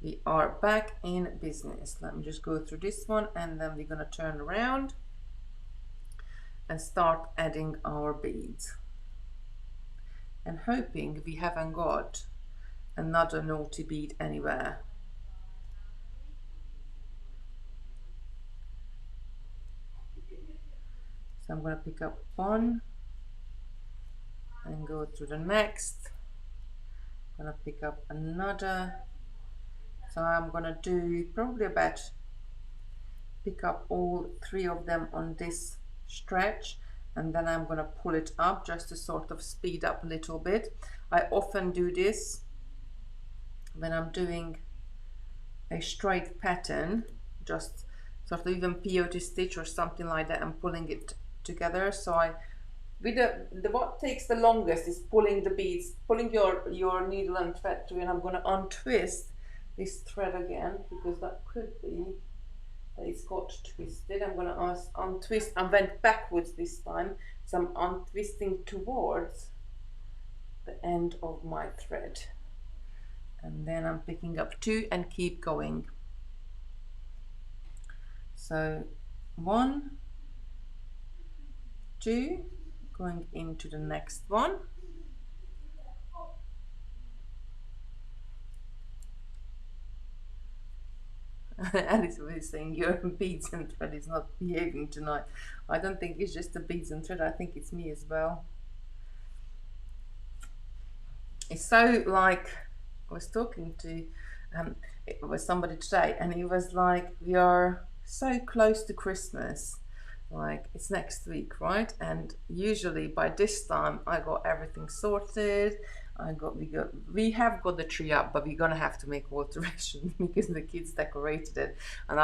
We are back in business. Let me just go through this one, and then we're gonna turn around and start adding our beads. And hoping we haven't got another naughty bead anywhere. So I'm gonna pick up one and go through the next. I'm gonna pick up another. So I'm gonna do probably about pick up all 3 of them on this stretch, and then I'm gonna pull it up just to sort of speed up a little bit. I often do this when I'm doing a straight pattern, just sort of even peyote stitch or something like that, and pulling it together. So I with the what takes the longest is pulling the beads, pulling your needle and thread through, and I'm going to untwist this thread again, because that could be that it's got twisted. I'm going to untwist. I went backwards this time, so I'm untwisting towards the end of my thread, and then I'm picking up 2 and keep going. So 1, 2, going into the next one, Alice was saying your beads and thread is not behaving tonight. I don't think it's just the beads and thread, I think it's me as well. It's so like, I was talking to it was somebody today, and he was like, we are so close to Christmas, like it's next week, right? And usually by this time I got everything sorted. We have got the tree up, but we're gonna have to make alterations because the kids decorated it. And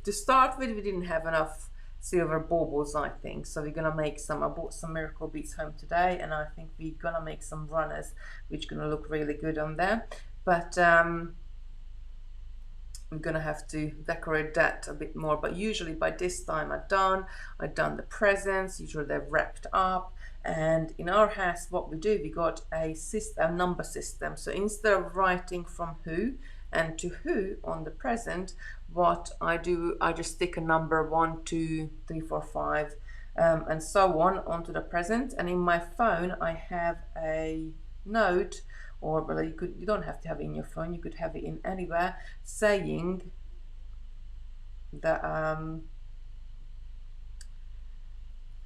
to start with, we didn't have enough silver baubles, I think, so we're gonna make some. I bought some miracle beads home today, and I think we're gonna make some runners which are gonna look really good on there. But I'm gonna have to decorate that a bit more. But usually by this time I've done the presents. Usually they're wrapped up. And in our house, what we do, we got a number system. So instead of writing from who and to who on the present, what I do, I just stick a number 1, 2, 3, 4, 5, and so on onto the present. And in my phone, I have a note, or well, you don't have to have it in your phone, you could have it in anywhere, saying that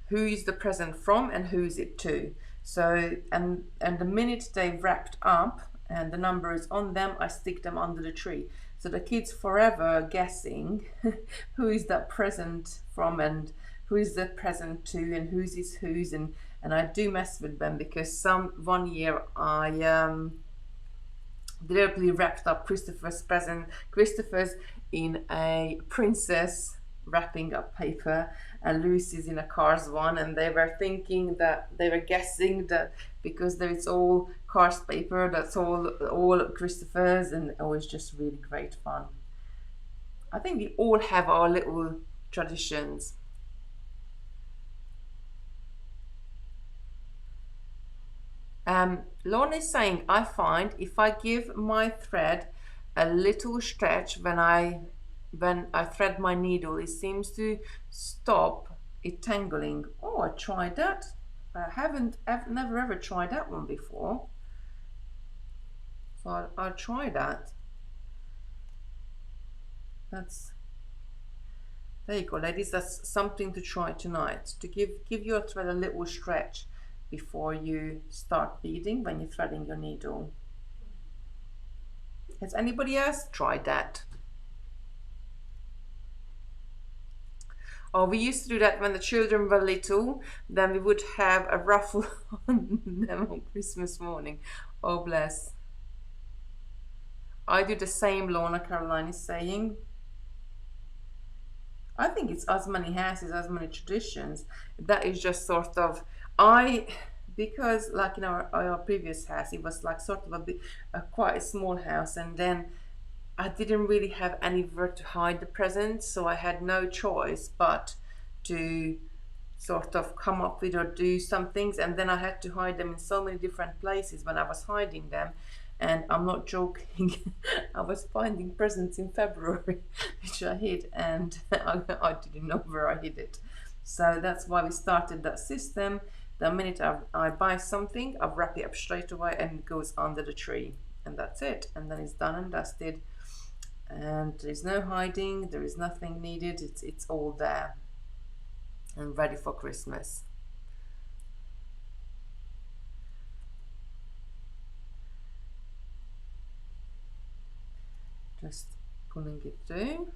who is the present from and who is it to. So and the minute they wrapped up and the number is on them, I stick them under the tree. So the kids forever guessing who is that present from and who is the present to and whose is whose. And I do mess with them, because one year I deliberately wrapped up Christopher's in a princess wrapping up paper, and Lucy's in a Cars one, and they were thinking that they were guessing that because there is all Cars paper, that's all Christopher's, and it was just really great fun. I think we all have our little traditions. Lorna is saying, I find if I give my thread a little stretch when I thread my needle, it seems to stop it tangling. Oh, I tried that. I've never ever tried that one before. So I'll try that. There you go, ladies. That's something to try tonight. To give your thread a little stretch before you start beading when you're threading your needle. Has anybody else tried that? Oh, we used to do that when the children were little. Then we would have a ruffle on them on Christmas morning. Oh, bless. I do the same, Lorna Caroline is saying. I think it's as many houses, as many traditions. That is just sort of, because like in our previous house, it was like sort of quite a small house, and then I didn't really have anywhere to hide the presents, so I had no choice but to sort of come up with or do some things, and then I had to hide them in so many different places when I was hiding them. And I'm not joking. I was finding presents in February which I hid, and I didn't know where I hid it. So that's why we started that system. The minute I buy something, I wrap it up straight away and it goes under the tree, and that's it. And then it's done and dusted, and there's no hiding, there is nothing needed. It's all there and ready for Christmas. Just pulling it through.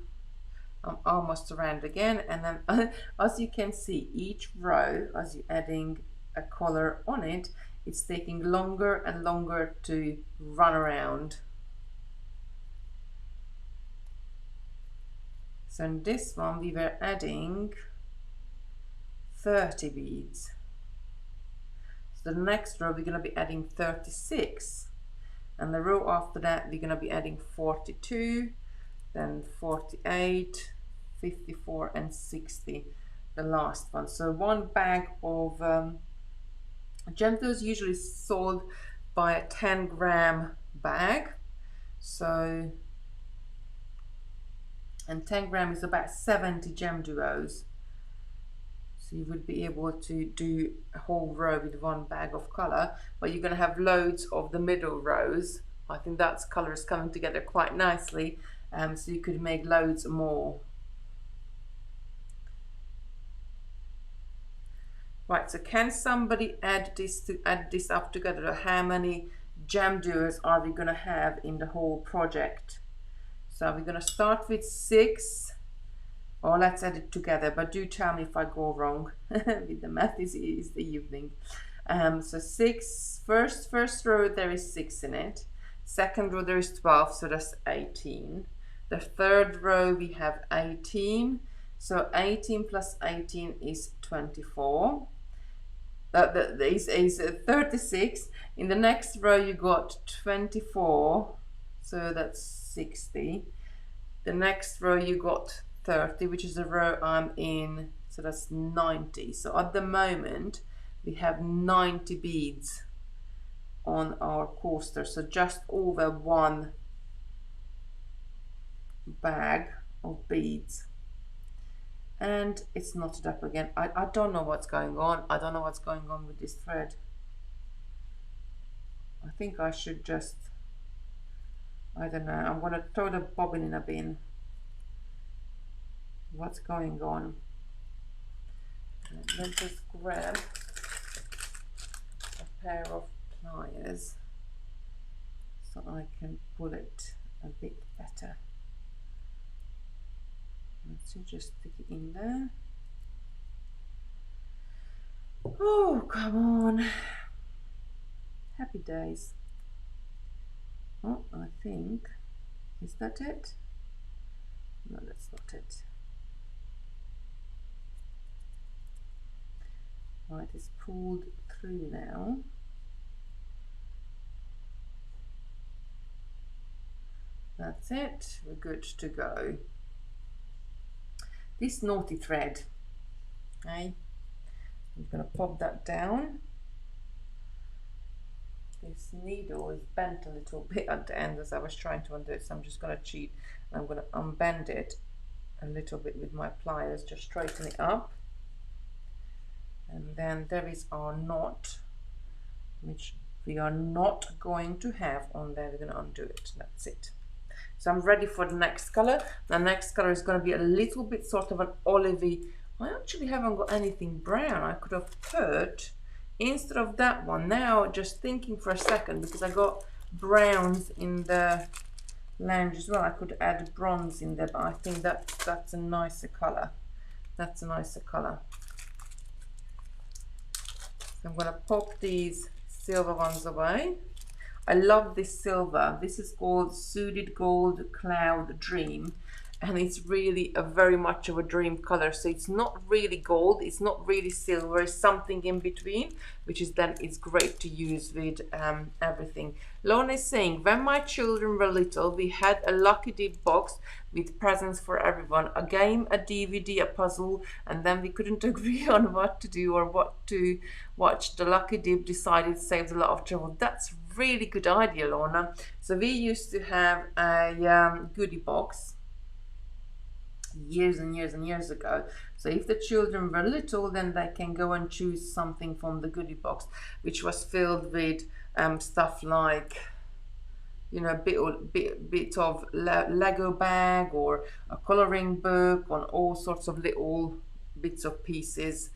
I'm almost around again, and then as you can see, each row, as you're adding a color on it, it's taking longer and longer to run around. So in this one we were adding 30 beads. So the next row we're going to be adding 36, and the row after that we're going to be adding 42, then 48, 54 and 60, the last one. So one bag of gem doors usually sold by a 10-gram bag. So, and 10 grams is about 70 gem duos. So you would be able to do a whole row with one bag of color, but you're going to have loads of the middle rows. I think that's colors coming together quite nicely, so you could make loads more. Right, so can somebody add this up together? How many gem duos are we going to have in the whole project? So we're going to start with 6, or let's add it together, but do tell me if I go wrong with the math. Is the evening. So 6, first row there is 6 in it, second row there is 12, so that's 18. The third row we have 18, so 18 plus 18 is 24. That is 36. In the next row you got 24, so that's 60. The next row you got 30, which is the row I'm in, so that's 90. So at the moment we have 90 beads on our coaster, so just over one bag of beads. And it's knotted up again. I don't know what's going on. I don't know what's going on with this thread. I think I should just, I don't know, I'm going to throw the bobbin in a bin. What's going on? Let's just grab a pair of pliers so I can pull it a bit better. Let's just stick it in there. Oh, come on. Happy days. Oh, I think, is that it? No, that's not it. Right, it's pulled through now. That's it, we're good to go. This naughty thread, okay? I'm going to pop that down. This needle is bent a little bit at the end as I was trying to undo it, so I'm just going to cheat. I'm going to unbend it a little bit with my pliers, just straighten it up. And then there is our knot, which we are not going to have on there. We're going to undo it. That's it. So I'm ready for the next color. The next color is going to be a little bit sort of an olivey. I actually haven't got anything brown. I could have put, instead of that one, now just thinking for a second, because I got browns in the lounge as well, I could add bronze in there, but I think that's a nicer color. That's a nicer color. So I'm going to pop these silver ones away. I love this silver. This is called Suited Gold Cloud Dream, and it's really a very much of a dream color. So it's not really gold, it's not really silver, it's something in between, which is then it's great to use with everything. Lorna is saying, when my children were little, we had a lucky dip box with presents for everyone, a game, a DVD, a puzzle, and then we couldn't agree on what to do or what to watch. The lucky dip decided saved a lot of trouble. That's really good idea, Lorna. So we used to have a goodie box years and years and years ago. So if the children were little, then they can go and choose something from the goodie box, which was filled with stuff like, you know, bit of Lego bag or a coloring book, on all sorts of little bits of pieces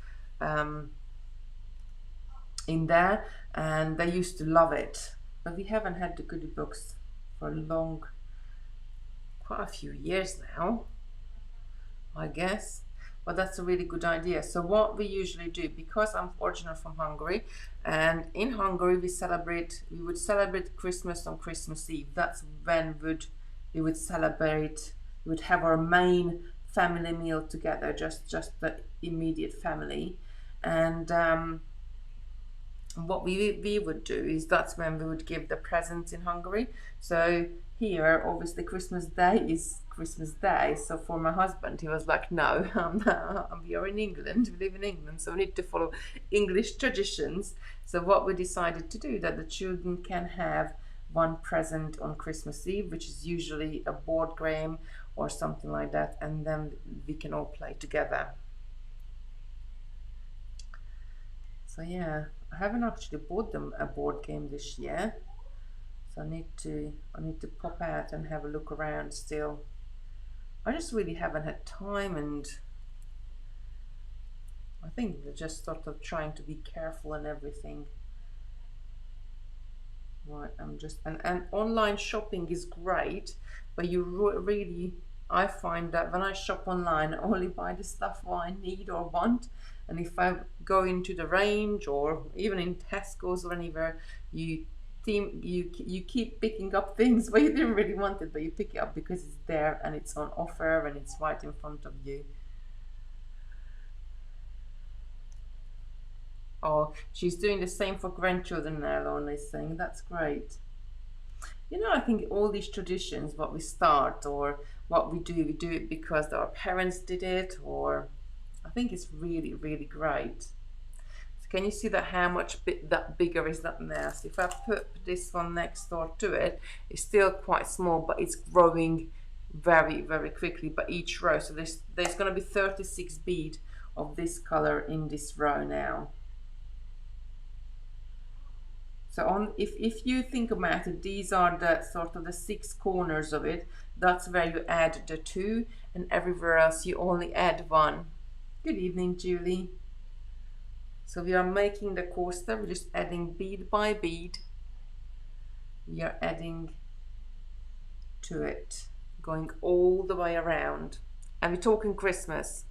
in there, and they used to love it. But we haven't had the goodie books for quite a few years now, I guess. But that's a really good idea. So what we usually do, because I'm originally from Hungary, and in Hungary we would celebrate Christmas on Christmas Eve. That's when we would celebrate. We would have our main family meal together, just the immediate family. And what we would do is, that's when we would give the presents in Hungary. So here, obviously, Christmas Day is Christmas Day. So for my husband, he was like, no, we are in England, we live in England, so we need to follow English traditions. So what we decided to do, that the children can have one present on Christmas Eve, which is usually a board game or something like that, and then we can all play together. So yeah, I haven't actually bought them a board game this year, so I need to pop out and have a look around still. I just really haven't had time, and I think they're just sort of trying to be careful and everything. Right, and online shopping is great, but you really, I find that when I shop online, I only buy the stuff I need or want. And if I go into the range, or even in Tesco's or anywhere, you keep picking up things where you didn't really want it, but you pick it up because it's there and it's on offer and it's right in front of you. Oh, she's doing the same for grandchildren now, Lorna is saying. That's great. You know, I think all these traditions, what we start or what we do it because our parents did it, or I think it's really, really great. So can you see that how much that bigger is that now? So if I put this one next door to it, it's still quite small, but it's growing very, very quickly by each row. So there's going to be 36 bead of this color in this row now. So if you think about it, these are the sort of the 6 corners of it. That's where you add the 2, and everywhere else you only add 1. Good evening, Julie. So we are making the coaster. We're just adding bead by bead. We are adding to it, going all the way around. And we're talking Christmas.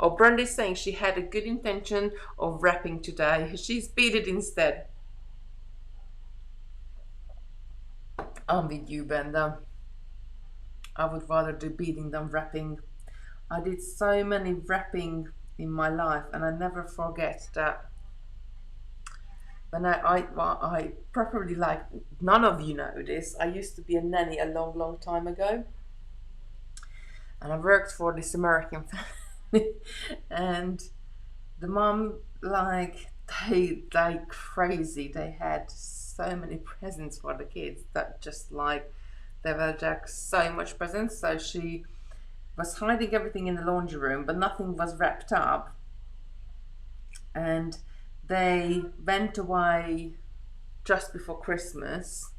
Oh, Brandy's saying she had a good intention of wrapping today. She's beaded instead. I'm with you, Brenda. I would rather do beading than wrapping. I did so many wrapping in my life, and I never forget that when I probably, like, none of you know this, I used to be a nanny a long time ago, and I worked for this American family and the mom, like, they crazy, they had so many presents for the kids that just, like, they were just so much presents. So she was hiding everything in the laundry room, but nothing was wrapped up, and they went away just before Christmas,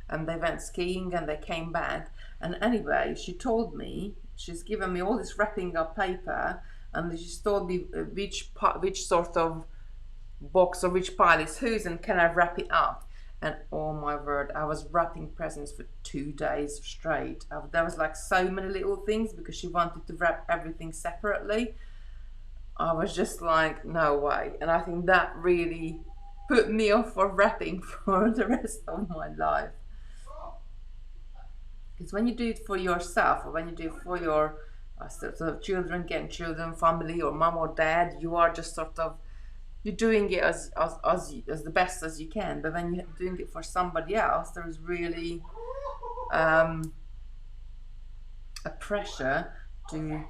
and they went skiing and they came back, and anyway, she told me, she's given me all this wrapping up paper, and she told me which sort of box or which pile is whose, and can I wrap it up. And oh my word, I was wrapping presents for 2 days straight. There was like so many little things because she wanted to wrap everything separately. I was just like, no way. And I think that really put me off for wrapping for the rest of my life. Because when you do it for yourself, or when you do it for your sort of children, family, or mom or dad, you are just sort of, you're doing it as the best as you can. But when you're doing it for somebody else, there is really a pressure to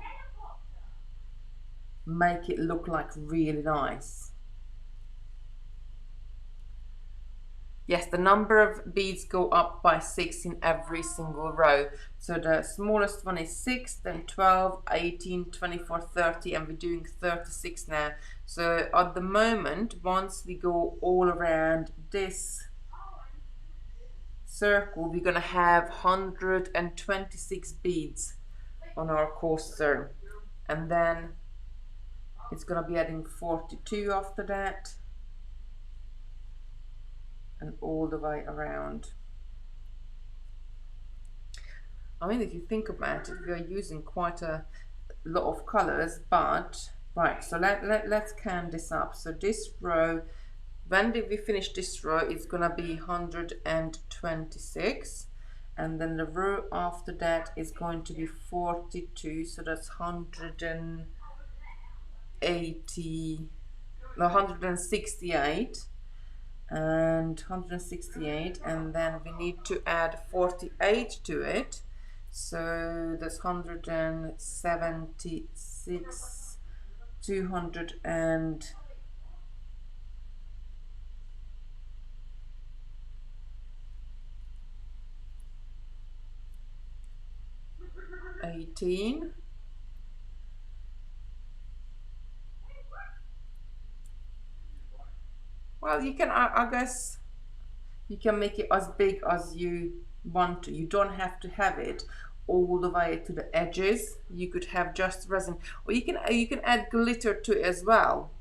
make it look like really nice. Yes, the number of beads go up by 6 in every single row. So the smallest one is 6, then 12, 18, 24, 30, and we're doing 36 now. So at the moment, once we go all around this circle, we're gonna have 126 beads on our coaster, and then it's gonna be adding 42 after that, and all the way around. I mean, if you think about it, we are using quite a lot of colors, but right, so let's count this up. So this row, when we finish this row, it's gonna be 126, and then the row after that is going to be 42, so that's 180, no, 168, and 168, and then we need to add 48 to it, so that's 176, 218, well, you can, I guess you can make it as big as you want to. You don't have to have it all the way to the edges. You could have just resin, or you can add glitter to it as well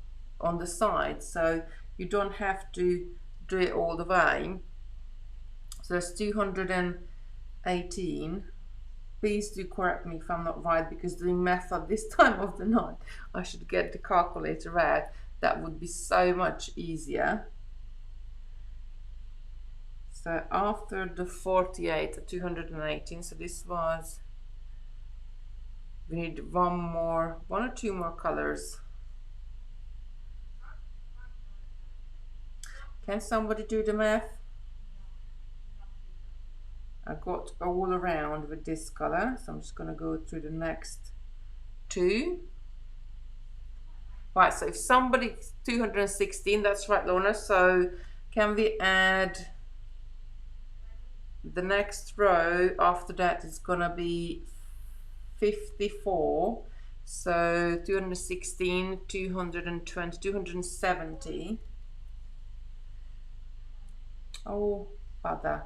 on the side, so you don't have to do it all the way. So there's 218. Please do correct me if I'm not right, because doing math at this time of the night, I should get the calculator out. That would be so much easier. So after the 48, 218, so this was, we need one or two more colors. Can somebody do the math? I got all around with this color, so I'm just going to go through the next two. Right, so if somebody, 216, that's right, Lorna. So can we add the next row after that? Is going to be 54. So 216, 220, 270. Oh, bother.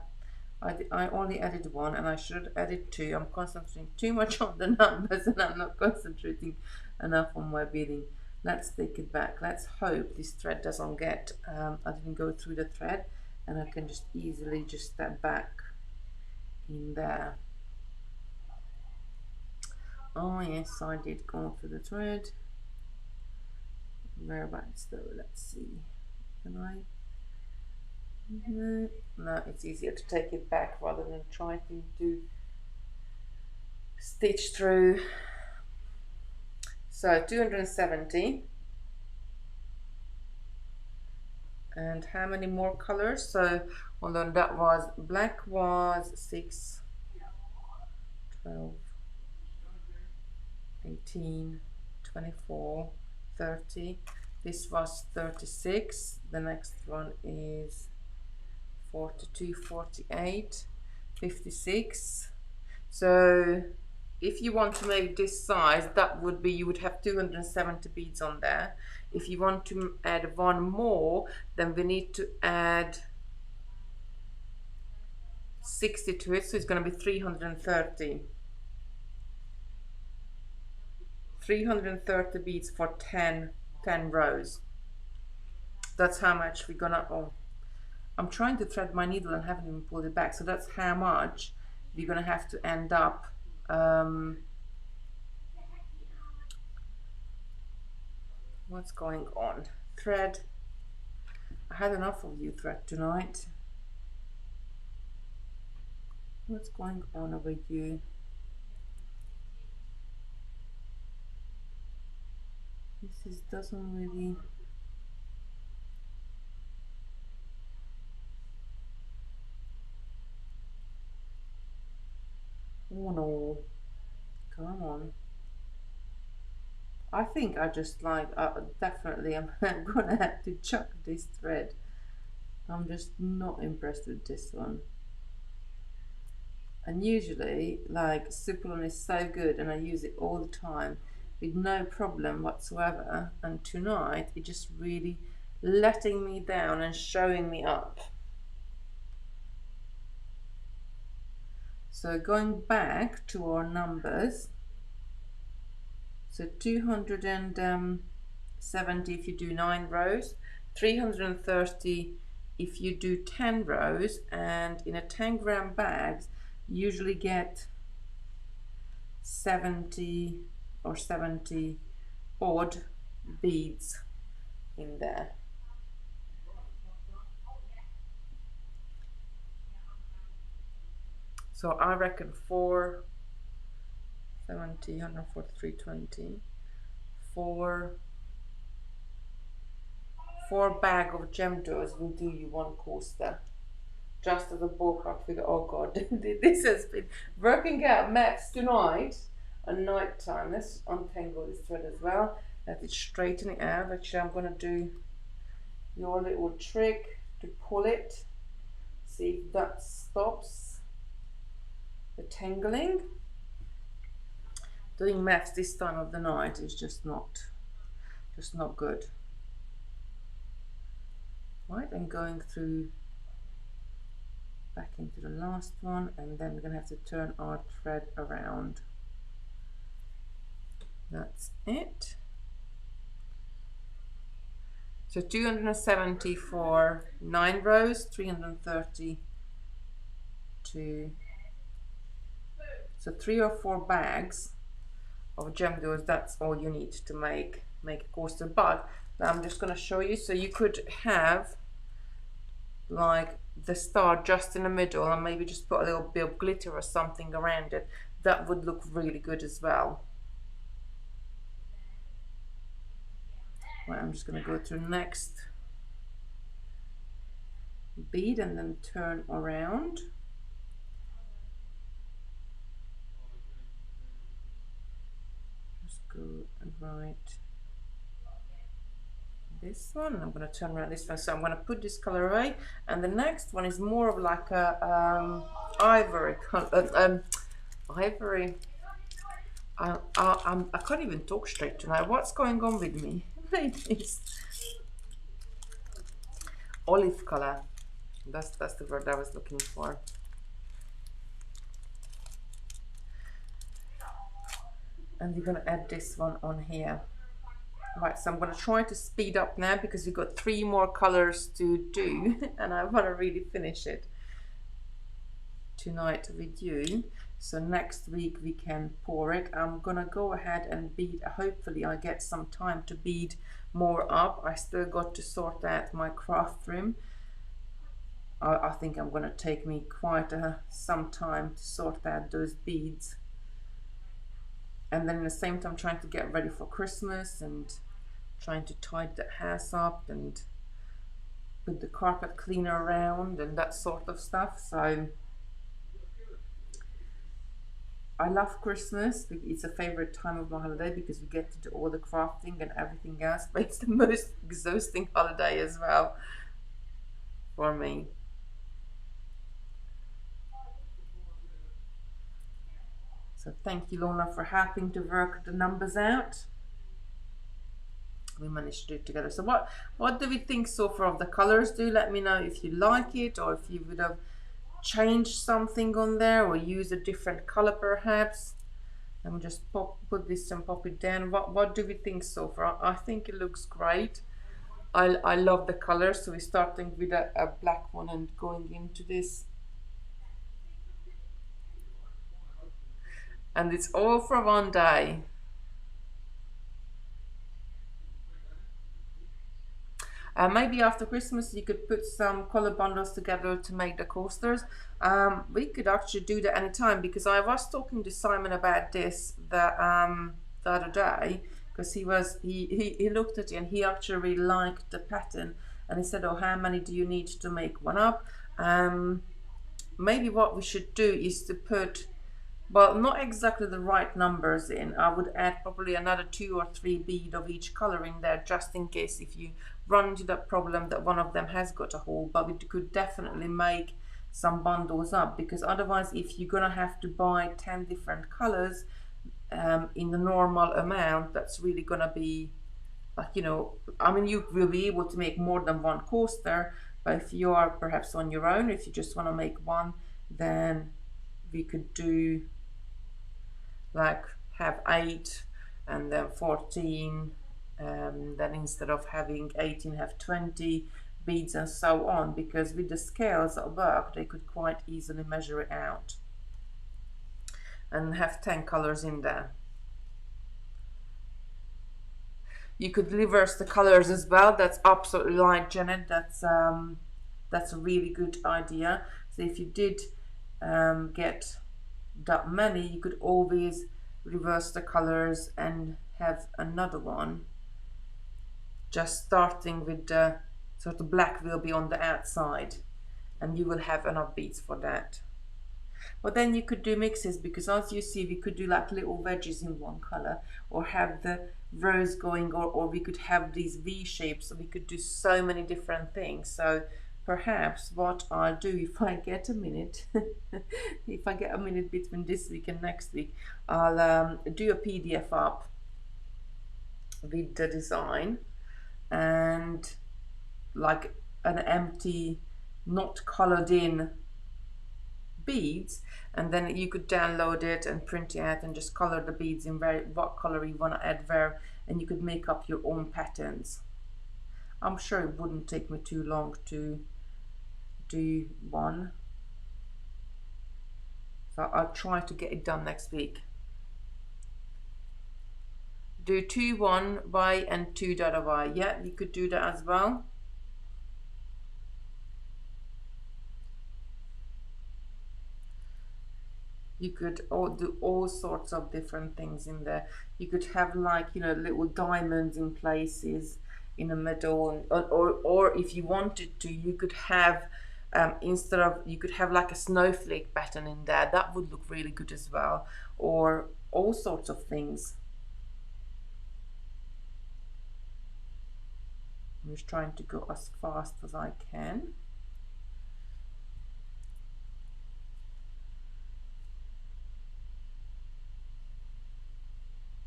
I only added one, and I should have added two. I'm concentrating too much on the numbers, and I'm not concentrating enough on my beading. Let's take it back. Let's hope this thread doesn't get, I didn't go through the thread, and I can just easily just step back in there. Oh yes, I did go through the thread. Whereabouts though? Let's see. Can I? No, it's easier to take it back rather than try to stitch through. So 270. And how many more colors? So hold on, that was black was 6, 12, 18, 24, 30. This was 36. The next one is 42, 48, 56. So if you want to make this size, that would be, you would have 270 beads on there. If you want to add one more, then we need to add 60 to it, so it's going to be 330. 330 beads for 10 rows. That's how much we're gonna, oh, I'm trying to thread my needle and haven't even pulled it back, so that's how much we're gonna have to end up what's going on? Thread. I had enough of you, thread, tonight. What's going on with you? This doesn't really. Oh no, come on. I think I just like, definitely I'm gonna have to chuck this thread. I'm just not impressed with this one. And usually, like, Superlon is so good and I use it all the time with no problem whatsoever, and tonight it just really letting me down and showing me up. So going back to our numbers, so 270 if you do 9 rows, 330 if you do 10 rows, and in a 10-gram bag you usually get 70 or 70 odd beads in there. So I reckon 470, 143.20, four bag of gem doors will do you one coaster. Just as a ballpark figure. Oh god, this has been working out maths tonight and night time. Let's untangle this thread as well. Let it straighten it out. Actually, I'm going to do your little trick to pull it. See if that stops the tangling. Doing maths this time of the night is just not good. Right, and going through back into the last one, and then we're going to have to turn our thread around. That's it. So 270 for 9 rows, 330 to, so 3 or 4 bags of gem doors. That's all you need to make a coaster. But I'm just going to show you, so you could have like the star just in the middle and maybe just put a little bit of glitter or something around it. That would look really good as well. Right, I'm just going to go to next bead and then turn around. Just go and write this one. I'm going to turn around this one, so I'm going to put this color away, and the next one is more of like a ivory color. Ivory. I can't even talk straight tonight. What's going on with me? It's olive color. That's the word I was looking for. And we're going to add this one on here. Right, so I'm going to try to speed up now because we've got 3 more colors to do and I want to really finish it tonight with you. So next week we can pour it. I'm going to go ahead and bead. Hopefully I get some time to bead more up. I still got to sort out my craft room. I think I'm going to take me quite some time to sort out those beads. And then at the same time trying to get ready for Christmas and trying to tidy the house up and put the carpet cleaner around and that sort of stuff. So I love Christmas. It's a favorite time of my holiday because we get to do all the crafting and everything else, but it's the most exhausting holiday as well for me. So thank you, Lorna, for helping to work the numbers out. We managed to do it together. So what do we think so far of the colors? Do let me know if you like it, or if you would have changed something on there or use a different color perhaps. Let me just put this and pop it down. What do we think so far? I think it looks great. I love the colors. So we're starting with a black one and going into this. And it's all for one day. Maybe after Christmas you could put some color bundles together to make the coasters. We could actually do that anytime, because I was talking to Simon about this the other day, because he looked at it and he actually really liked the pattern, and he said, oh, how many do you need to make one up? Maybe what we should do is to put Well, not exactly the right numbers in. I would add probably another 2 or 3 bead of each color in there, just in case if you run into that problem that one of them has got a hole. But we could definitely make some bundles up, because otherwise if you're gonna have to buy 10 different colors in the normal amount, that's really gonna be like, you know, I mean, you will be able to make more than one coaster, but if you are perhaps on your own, if you just want to make one, then we could do like have 8 and then 14, then instead of having 18 have 20 beads and so on, because with the scales at work they could quite easily measure it out and have 10 colors in there. You could reverse the colors as well. That's absolutely right, Janet. That's a really good idea. So if you did get that many, you could always reverse the colors and have another one, just starting with the sort of black will be on the outside, and you will have enough beads for that. But then you could do mixes, because as you see, we could do like little wedges in one color, or have the rose going, or we could have these V shapes. So we could do so many different things. So perhaps what I'll do, if I get a minute, if I get a minute between this week and next week, I'll do a PDF up with the design and like an empty, not colored in beads, and then you could download it and print it out and just color the beads in what color you want to add where, and you could make up your own patterns. I'm sure it wouldn't take me too long to do one, so I'll try to get it done next week. Do 2 1 Y and 2 dot Y. Yeah, you could do that as well. You could do all sorts of different things in there. You could have like, you know, little diamonds in places in the middle, or if you wanted to, you could have instead of, you could have like a snowflake pattern in there. That would look really good as well, or all sorts of things. I'm just trying to go as fast as I can.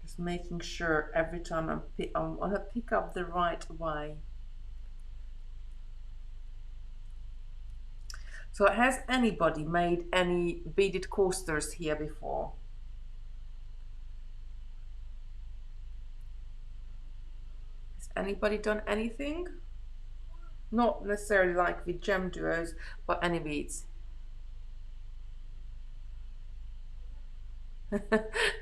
Just making sure every time I'm gonna pick up the right way. So has anybody made any beaded coasters here before? Has anybody done anything? Not necessarily like with gem duos, but any beads.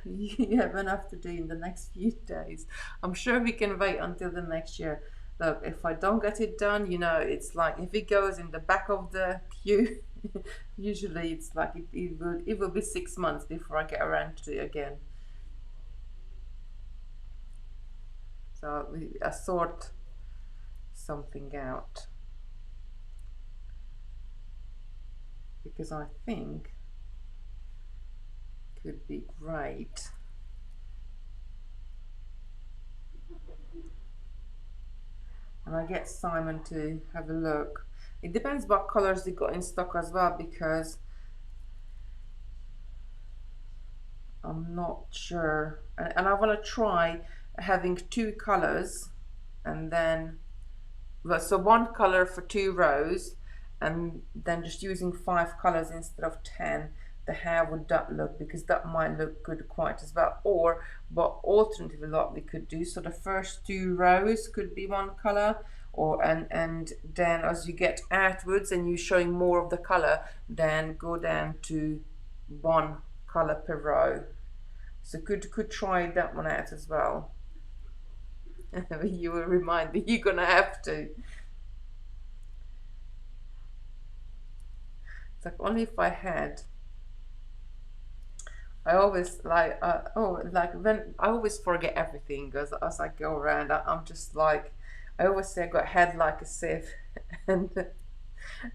You have enough to do in the next few days. I'm sure we can wait until the next year. Look, if I don't get it done, you know, it's like if it goes in the back of the queue, usually it's like it will be 6 months before I get around to it again. So I sort something out, because I think could be great. And I get Simon to have a look. It depends what colors they got in stock as well, because I'm not sure. And I want to try having 2 colors, and then, well, so 1 color for 2 rows, and then just using 5 colors instead of 10. The how would that look? Because that might look good quite as well. Or what alternatively what we could do, so the first 2 rows could be 1 color, or and then as you get outwards and you're showing more of the color, then go down to 1 color per row. So could try that one out as well. You will remind me, you're gonna have to. It's like only if I had. I always like when I always forget everything as I go around. I'm just like, I always say I got head like a sieve, and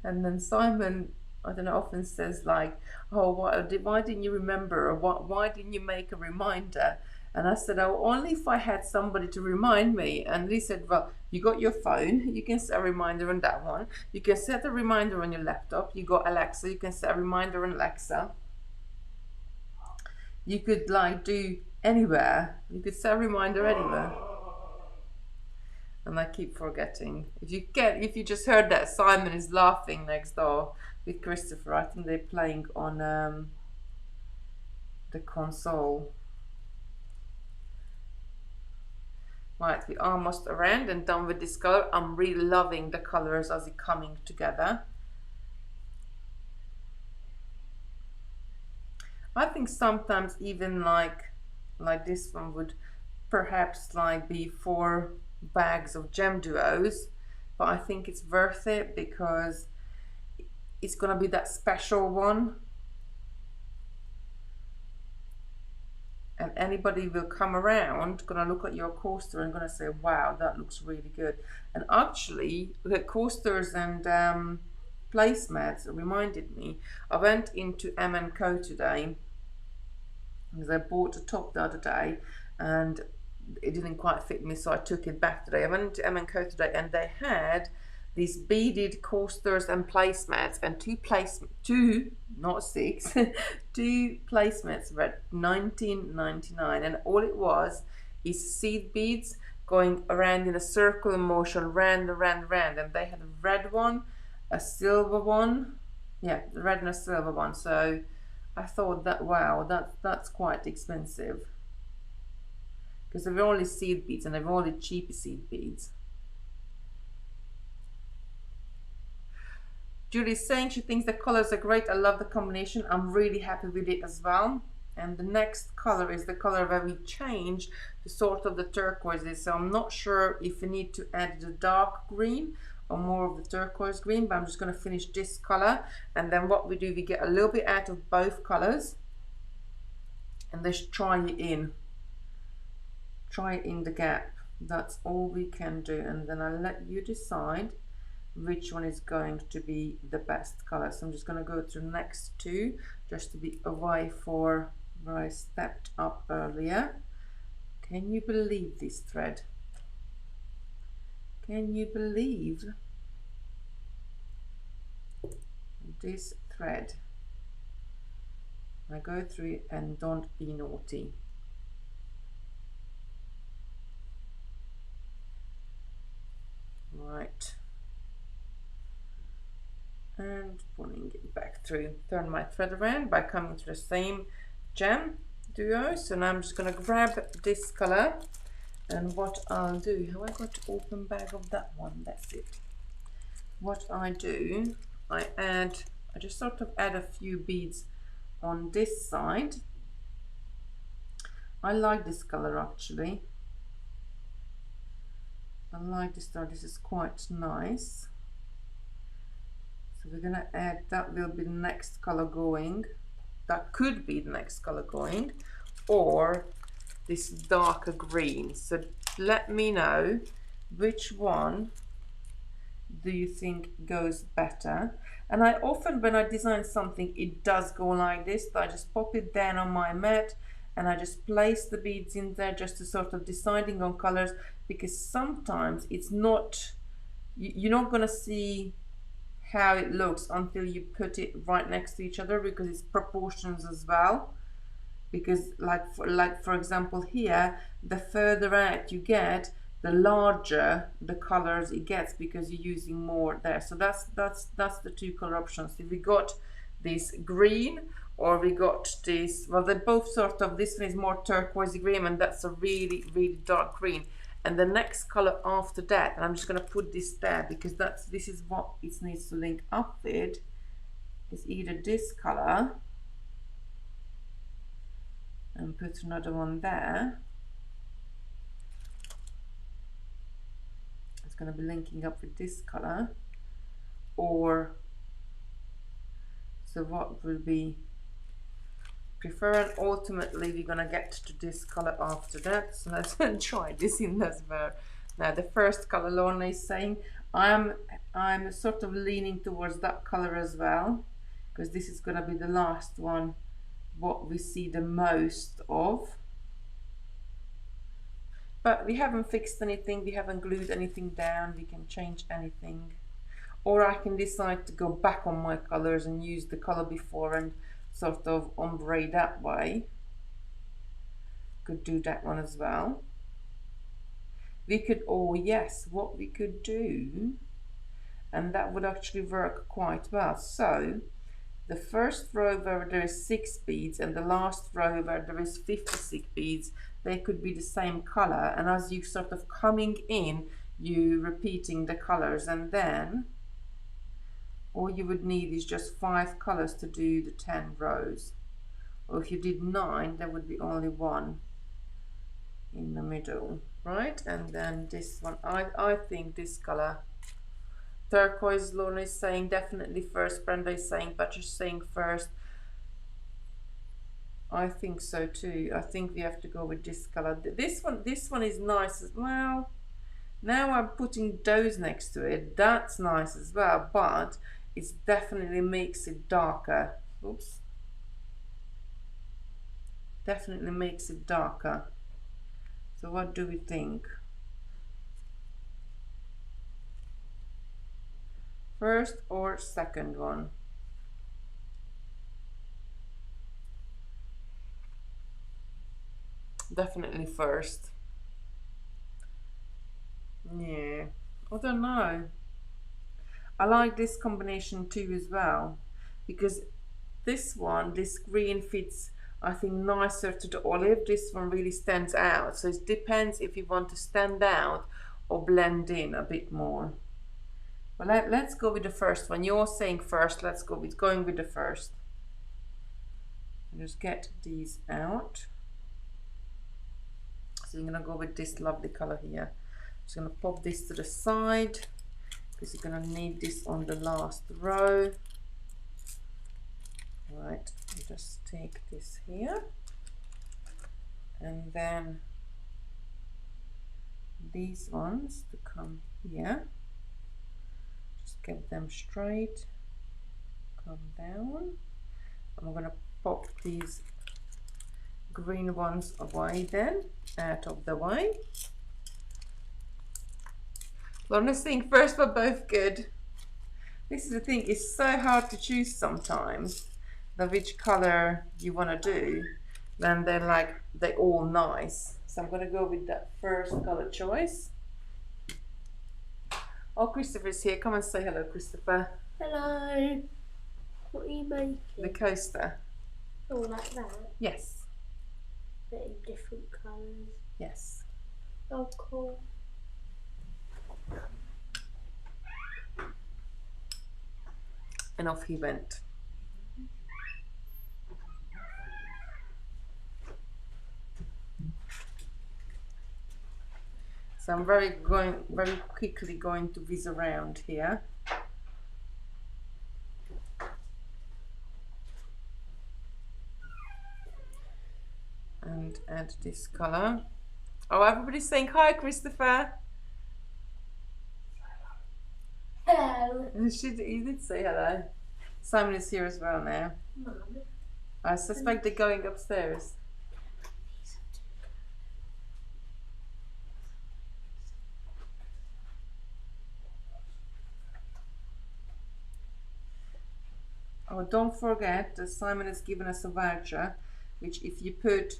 then Simon I don't know, often says like, oh, why didn't you remember, or why didn't you make a reminder? And I said, oh, only if I had somebody to remind me. And he said, well, you got your phone, you can set a reminder on that one. You can set a reminder on your laptop. You got Alexa, you can set a reminder on Alexa. You could like do anywhere. You could set a reminder anywhere. And I keep forgetting. If you just heard that, Simon is laughing next door with Christopher. I think they're playing on the console. Right, we're almost around and done with this color. I'm really loving the colors as they're coming together. I think sometimes even like this one would perhaps like be 4 bags of gem duos, but I think it's worth it because it's gonna be that special one, and anybody will come around, gonna look at your coaster and gonna say, wow, that looks really good. And actually the coasters and placemats reminded me, I went into M&Co today because I bought a top the other day and it didn't quite fit me, so I took it back today. I went into M&Co today and they had these beaded coasters and placemats, and two, not 6, 2 placemats were at $19.99, and all it was is seed beads going around in a circular motion, round, and they had a red one, a silver one, yeah, the red and a silver one. So I thought that, wow, that's quite expensive, because they're only seed beads and they're only cheap seed beads. Julie's saying she thinks the colors are great. I love the combination. I'm really happy with it as well. And the next color is the color where we change to sort of the turquoises. So I'm not sure if we need to add the dark green or more of the turquoise green, but I'm just going to finish this color. And then what we do, we get a little bit out of both colors and just try it in the gap. That's all we can do, and then I'll let you decide which one is going to be the best color. So I'm just going to go to the next 2 just to be away for where I stepped up earlier. Can you believe this thread? Can you believe this thread? I go through it and don't be naughty. Right, and pulling it back through. Turn my thread around by coming to the same gem duo. So now I'm just going to grab this color, and what I'll do, have I got open bag of that one? That's it. What I do, I just sort of add a few beads on this side. I like this color actually. I like this color. This is quite nice. So we're gonna add, that will be the next color going. That could be the next color going, or this darker green. So let me know which one do you think goes better. And I often, when I design something, it does go like this. I just pop it down on my mat and I just place the beads in there just to sort of deciding on colors, because sometimes it's not, you're not gonna see how it looks until you put it right next to each other, because it's proportions as well. Because like for example here, the further out you get, the larger the colors it gets, because you're using more there. So that's the 2 color options. If we got this green, or we got this, well, they're both sort of, this one is more turquoise green and that's a really dark green. And the next color after that, and I'm just going to put this there because this is what it needs to link up with, is either this color and put another one there. It's going to be linking up with this color, or so what will be prefer, and ultimately we're gonna get to this color after that. So let's try this in as well. Now the first color, Lorna is saying, I'm sort of leaning towards that color as well. because this is going to be the last one what we see the most of. But we haven't fixed anything, we haven't glued anything down, we can change anything. Or I can decide to go back on my colors and use the color before and sort of ombre that way. Could do that one as well. We could, oh yes, what we could do, and that would actually work quite well. So the first row where there is 6 beads and the last row where there is 56 beads, they could be the same color, and as you sort of coming in, you repeating the colors, and then all you would need is just 5 colors to do the 10 rows. Or if you did 9, there would be only 1 in the middle, right? And then this one, I think this color, turquoise, Lorna is saying definitely first, Brenda is saying, Butcher's saying first. I think so too. I think we have to go with this color. This one is nice as well. Now I'm putting those next to it. That's nice as well, but it definitely makes it darker. Oops. Definitely makes it darker. So what do we think? First or second one? Definitely first. Yeah, I don't know. I like this combination too as well, because this one, this green fits I think nicer to the olive. This one really stands out, so it depends if you want to stand out or blend in a bit more. But let's go with the first one. You're saying first, let's go with going with the first. Just get these out. So you're gonna go with this lovely color here. Just gonna pop this to the side because you're gonna need this on the last row. Right, just take this here, and then these ones to come here. Just get them straight, come down. I'm gonna pop these green ones away then, out of the way. Lorna's saying first were both good. This is the thing, it's so hard to choose sometimes which color you want to do. Then they're all nice. So I'm going to go with that first color choice. Oh, Christopher's here. Come and say hello, Christopher. Hello. What are you making? The coaster. Oh, like that? Yes. But in different colours. Yes. Oh, cool. And off he went. So I'm very quickly going to whiz around here. And add this color. Oh, everybody's saying hi, Christopher. Hello. You did say hello. Simon is here as well now. Mum. I suspect they're going upstairs. Oh, don't forget that Simon has given us a voucher, which if you put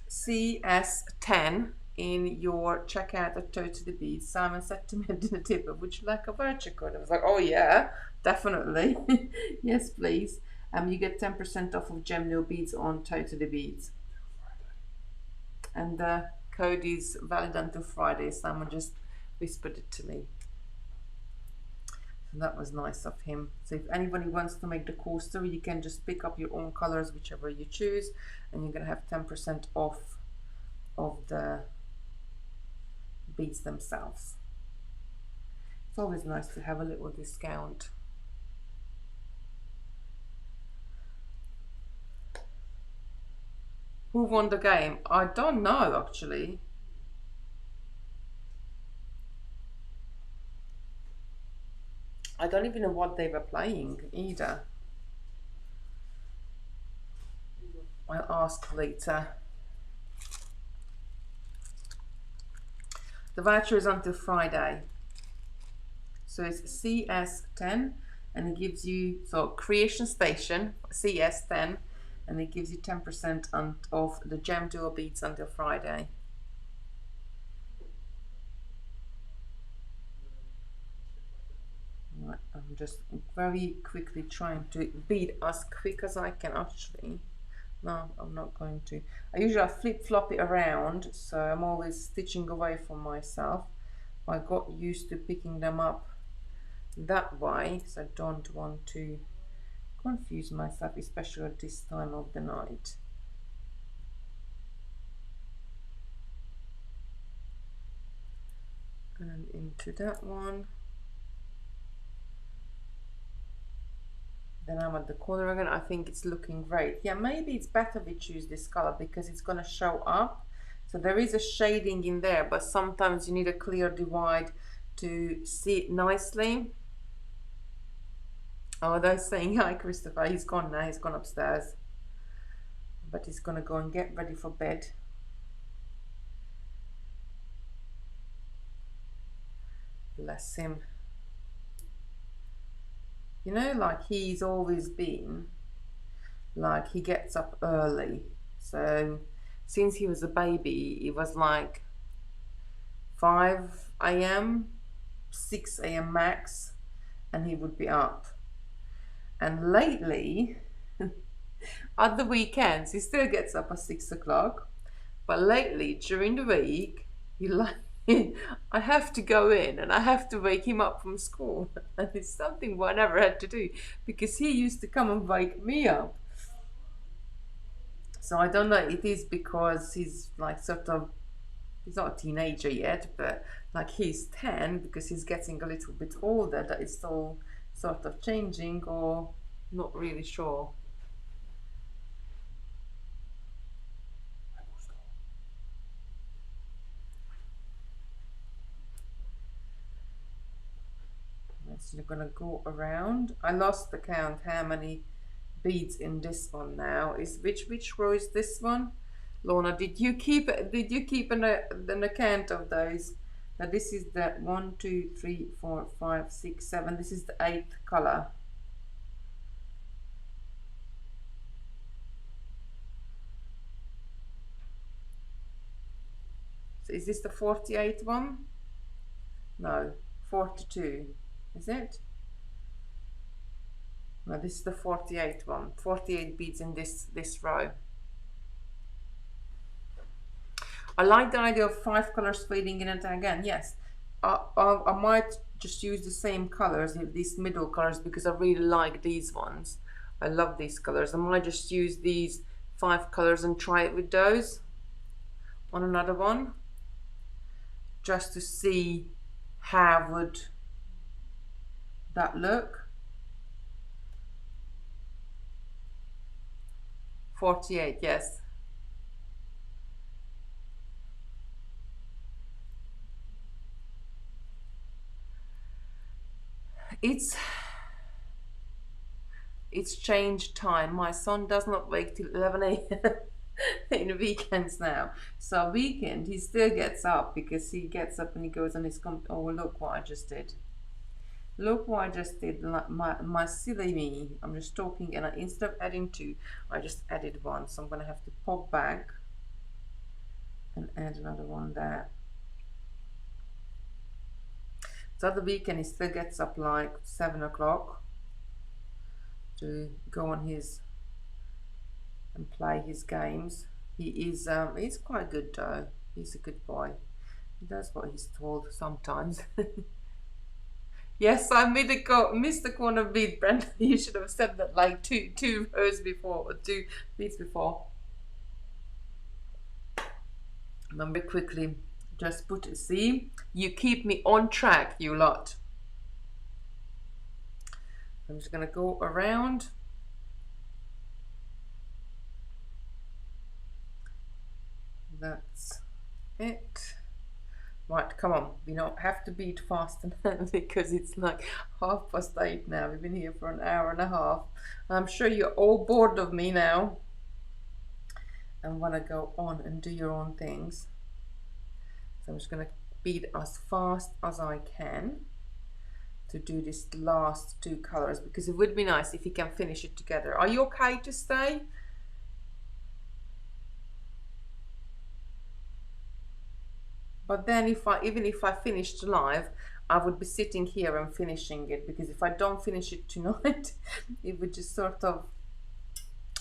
CS10 in your checkout at Totally Beads, Simon said to me at the tip, would you like a voucher code? I was like, oh yeah, definitely. Yes, please. You get 10% off of Gem Nail Beads on Totally Beads. And the code is valid until Friday. Simon just whispered it to me. So that was nice of him. So if anybody wants to make the coaster, you can just pick up your own colors, whichever you choose, and you're going to have 10% off of the beads themselves. It's always nice to have a little discount. Who won the game? I don't know actually. I don't even know what they were playing either. I'll ask later. The voucher is until Friday. So it's CS10 and it gives you, so Creation Station, CS10, and it gives you 10% off the Gem Duo beads until Friday. Right, I'm just very quickly trying to bead as quick as I can actually. No, I'm not going to. I usually flip-flop it around, so I'm always stitching away from myself. I got used to picking them up that way, so I don't want to confuse myself, especially at this time of the night. And into that one. Then I'm at the corner again. I think it's looking great. Yeah, maybe it's better we choose this color because it's going to show up. So there is a shading in there, but sometimes you need a clear divide to see it nicely. Oh, they're saying hi, Christopher. He's gone now. He's gone upstairs. But he's going to go and get ready for bed. Bless him. You know, like he's always been, like he gets up early. So since he was a baby, it was like 5 a.m., 6 a.m. max, and he would be up. And lately, at the weekends, he still gets up at 6 o'clock. But lately, during the week, he like, I have to go in and I have to wake him up from school. And it's something I never had to do because he used to come and wake me up. So I don't know, it is because he's like sort of, he's not a teenager yet, but like he's 10 because he's getting a little bit older, that it's all sort of changing, or not really sure. So you're gonna go around. I lost the count how many beads in this one now. Is which row is this one? Lorna, did you keep an account of those? Now this is the 1, 2, 3, 4, 5, 6, 7. This is the 8th color. So is this the 48th one? No, 42. Is it? No, this is the 48th one. 48 beads in this row. I like the idea of 5 colors fading in it again. Yes, I might just use the same colors, these middle colors, because I really like these ones. I love these colors. I might just use these 5 colors and try it with those on another one, just to see how would that look. 48, yes. It's changed time. My son does not wake till 11 a.m. in weekends now. So weekend he still gets up because he gets up and he goes on his oh, look what I just did. Look what I just did. My silly me. I'm just talking, and instead of adding 2, I just added 1. So I'm gonna have to pop back and add another one there. So the weekend he still gets up like 7 o'clock to go on his and play his games. He's quite good though. He's a good boy. He does what he's told sometimes. Yes, I missed the corner bead, Brenda. You should have said that like two rows before, or 2 beads before. Remember quickly, just put it. See, you keep me on track, you lot. I'm just gonna go around. That's it. Right, come on, we don't have to beat fast enough because it's like 8:30 now. We've been here for an hour and a half. I'm sure you're all bored of me now and want to go on and do your own things. So I'm just going to bead as fast as I can to do this last two colors, because it would be nice if you can finish it together. Are you okay to stay? But then even if I finished live, I would be sitting here and finishing it, because if I don't finish it tonight, it would just sort of,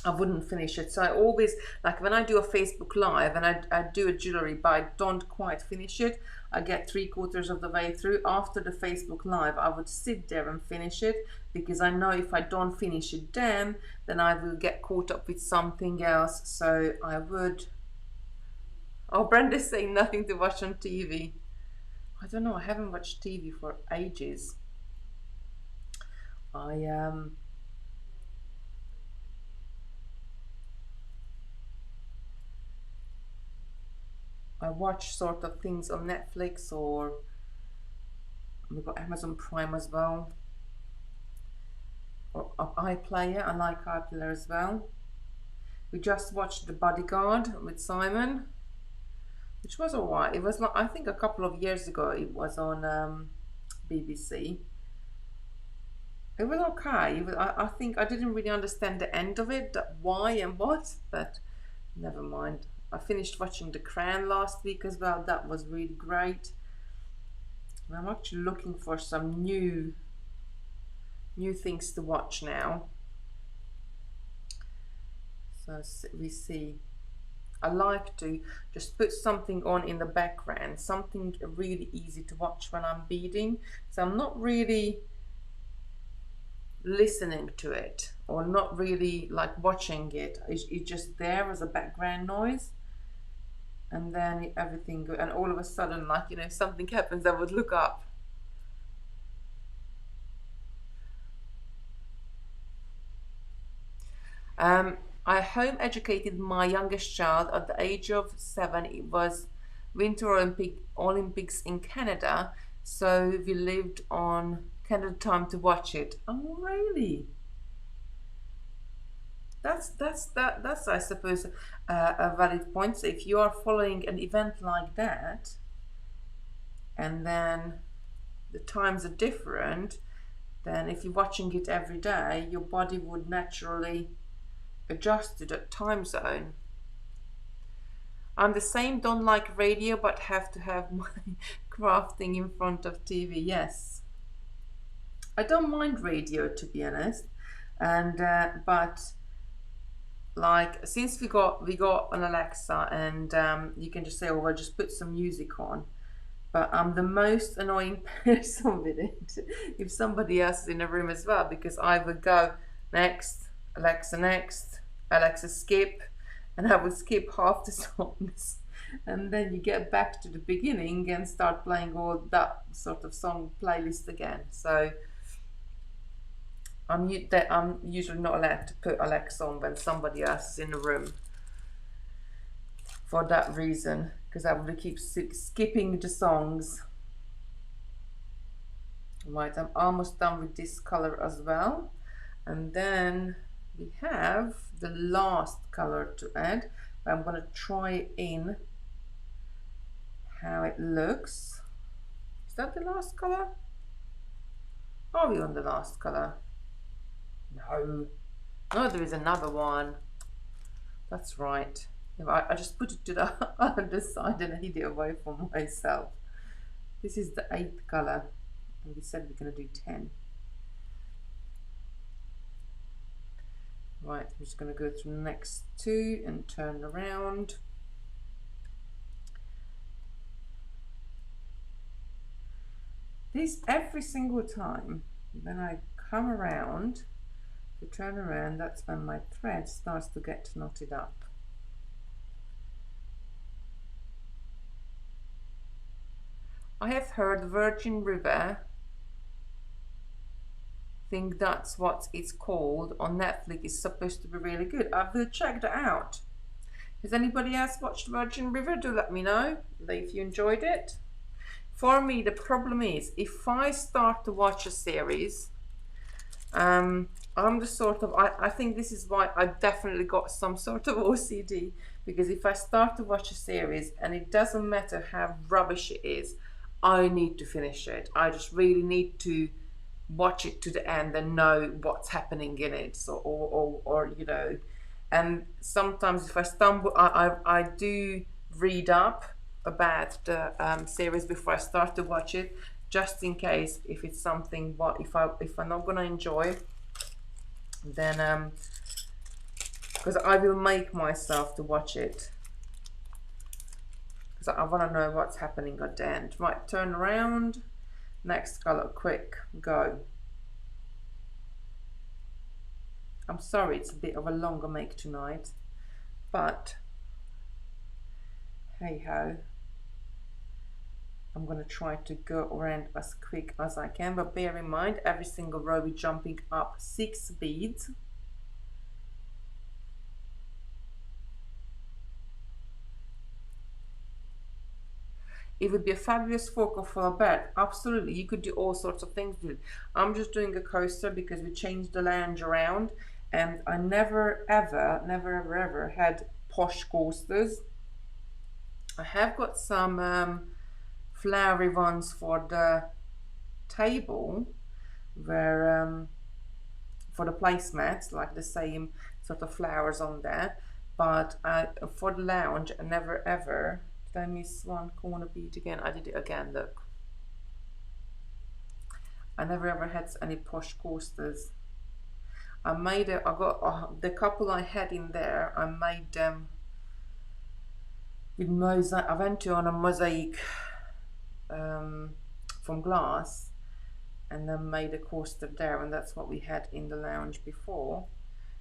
I wouldn't finish it. So I always, like when I do a Facebook Live and I do a jewelry, but I don't quite finish it, I get 3/4 of the way through. After the Facebook Live, I would sit there and finish it, because I know if I don't finish it then I will get caught up with something else. So I would. Oh, Brenda's saying nothing to watch on TV. I don't know, I haven't watched TV for ages. I watch sort of things on Netflix, or we've got Amazon Prime as well, or iPlayer. I like iPlayer as well. We just watched The Bodyguard with Simon, which was alright. It was like, I think a couple of years ago it was on BBC. It was okay. I think I didn't really understand the end of it, why and what, but never mind. I finished watching The Crown last week as well. That was really great. And I'm actually looking for some new things to watch now. So we see. I like to just put something on in the background, something really easy to watch when I'm beading. So I'm not really listening to it, or not really like watching it. It's just there as a background noise, and then everything, and all of a sudden, like, you know, if something happens, I would look up. I home educated my youngest child at the age of 7. It was Winter Olympics in Canada, so we lived on Canada time to watch it. Oh, really? That's I suppose a valid point. So if you are following an event like that, and then the times are different, then if you're watching it every day, your body would naturally adjust to that time zone. I'm the same, don't like radio, but have to have my crafting in front of TV. Yes, I don't mind radio, to be honest, and but like, since we got an Alexa, and you can just say, oh well, just put some music on, but I'm the most annoying person with it if somebody else is in a room as well, because I would go next, Alexa skip, and I would skip half the songs, and then you get back to the beginning and start playing all that sort of song playlist again. So I'm usually not allowed to put Alexa on when somebody else is in the room for that reason, because I would keep skipping the songs. Right, I'm almost done with this color as well, and then we have the last color to add. I'm going to try in how it looks. Is that the last color? Are we on the last color? No, there is another one. That's right. I just put it to the other side and hid it away from myself. This is the 8th color, and we said we're going to do 10. Right, I'm just going to go through the next 2 and turn around. This, every single time when I come around to turn around, that's when my thread starts to get knotted up. I have heard Virgin River, think that's what it's called, on Netflix, is supposed to be really good. I will check that out. Has anybody else watched Virgin River? Do let me know if you enjoyed it. for me, the problem is if I start to watch a series, I'm the sort of, I think this is why I definitely got some sort of OCD, because if I start to watch a series and it doesn't matter how rubbish it is, I need to finish it. I just really need to watch it to the end and know what's happening in it. So, or you know, and sometimes if I stumble, I do read up about the series before I start to watch it, just in case if it's something what if I'm not gonna enjoy, then because I will make myself to watch it because I want to know what's happening at the end. Right, turn around, next color, quick, go. I'm sorry it's a bit of a longer make tonight, but hey ho, I'm going to try to go around as quick as I can, but bear in mind every single row we're jumping up 6 beads. It would be a fabulous focal for a bed. Absolutely, you could do all sorts of things with it. I'm just doing a coaster because we changed the lounge around, and I never ever had posh coasters. I have got some flowery ones for the table, where for the placemats, like the same sort of flowers on there. But for the lounge, I never ever. Did I miss one corner bead again? I did it again, look. I never ever had any posh coasters. I got the couple I had in there, I made them with mosaic. I went to on a mosaic from glass and then made a coaster there, and that's what we had in the lounge before.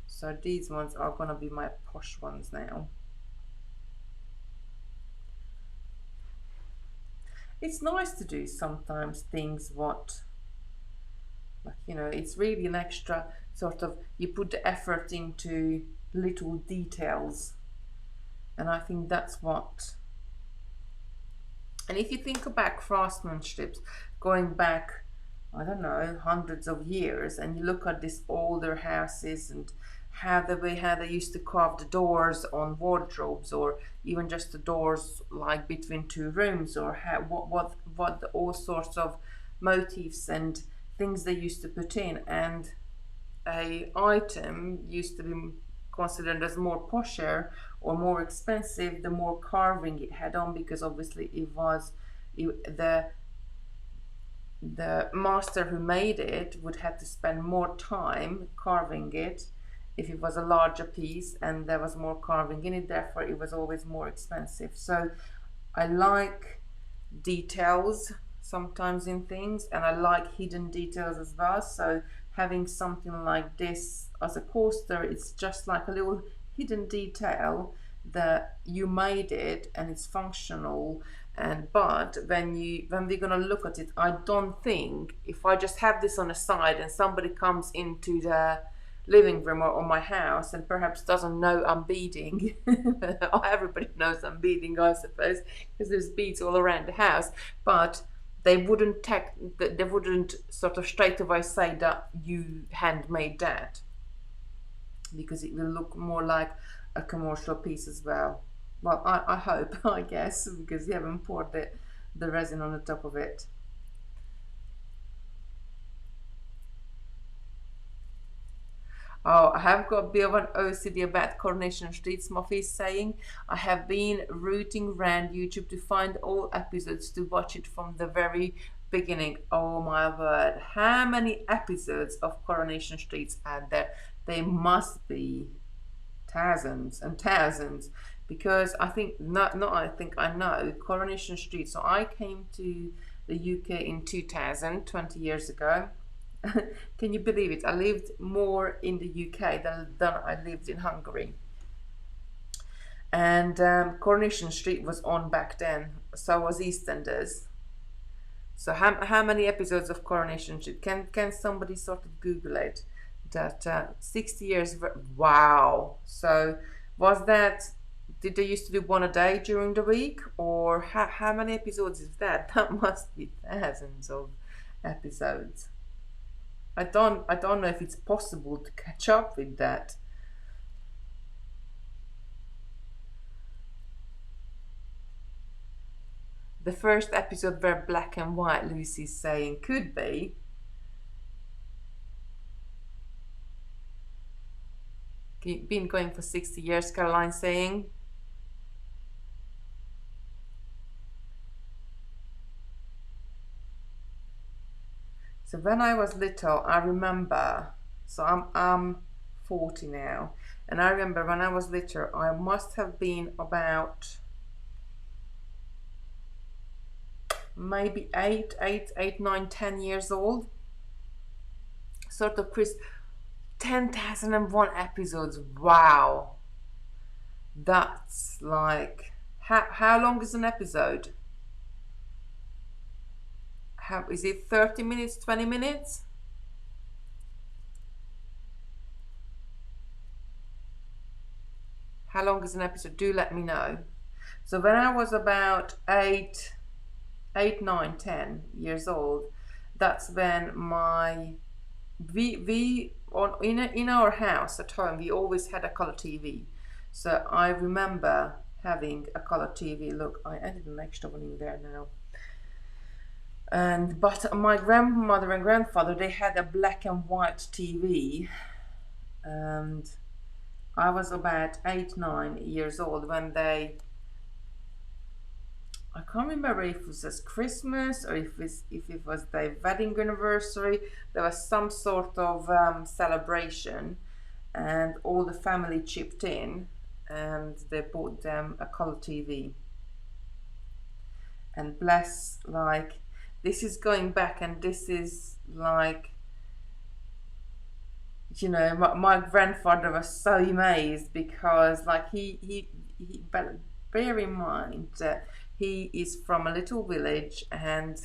So these ones are gonna be my posh ones now. It's nice to do sometimes things what, like, you know, it's really an extra sort of, you put the effort into little details, and I think that's what. And if you think about craftsmanship going back, I don't know, hundreds of years, and you look at these older houses and how they used to carve the doors on wardrobes, or even just the doors like between 2 rooms, or how what all sorts of motifs and things they used to put in, and a item used to be considered as more posher or more expensive the more carving it had on, because obviously the master who made it would have to spend more time carving it if it was a larger piece and there was more carving in it, therefore it was always more expensive. So I like details sometimes in things, and I like hidden details as well. So having something like this as a coaster, it's just like a little hidden detail that you made it and it's functional. And but when we're gonna look at it, I don't think if I just have this on the side and somebody comes into the living room or my house and perhaps doesn't know I'm beading, everybody knows I'm beading, I suppose, because there's beads all around the house, but they wouldn't sort of straight away say that you handmade that, because it will look more like a commercial piece as well. Well, I hope, I guess, because you haven't poured the resin on the top of it. Oh, I have got a bit of an OCD about Coronation Street, Smuffy is saying. I have been rooting around YouTube to find all episodes to watch it from the very beginning. Oh my word, how many episodes of Coronation Street are there? There must be thousands and thousands, because I think, I know Coronation Street. So I came to the UK in 2000, 20 years ago. Can you believe it? I lived more in the UK than I lived in Hungary. And Coronation Street was on back then, so was EastEnders. So how many episodes of Coronation Street? Can somebody sort of Google it? That 60 years, wow. So was that did they used to do one a day during the week, or how many episodes is that? That must be thousands of episodes. I don't know if it's possible to catch up with that. The first episode were black and white, Lucy's saying. Could be. Been going for 60 years, Caroline saying. So when I was little, I remember, so I'm 40 now, and I remember when I was little, I must have been about maybe 9, 10 years old. Sort of Chris, 10,001 episodes. Wow. That's like, how long is an episode? How is it? 30 minutes, 20 minutes? How long is an episode? Do let me know. So when I was about 8, 9, 10 years old, that's when in our house at home, we always had a color TV. So I remember having a color TV. Look, I added an extra one in there now. But my grandmother and grandfather, they had a black and white TV, and I was about 8, 9 years old when I can't remember if it was Christmas or if it was their wedding anniversary. There was some sort of celebration, and all the family chipped in, and they bought them a color TV. And bless, like, this is going back, and this is like, you know, my grandfather was so amazed because, like, but bear in mind that he is from a little village, and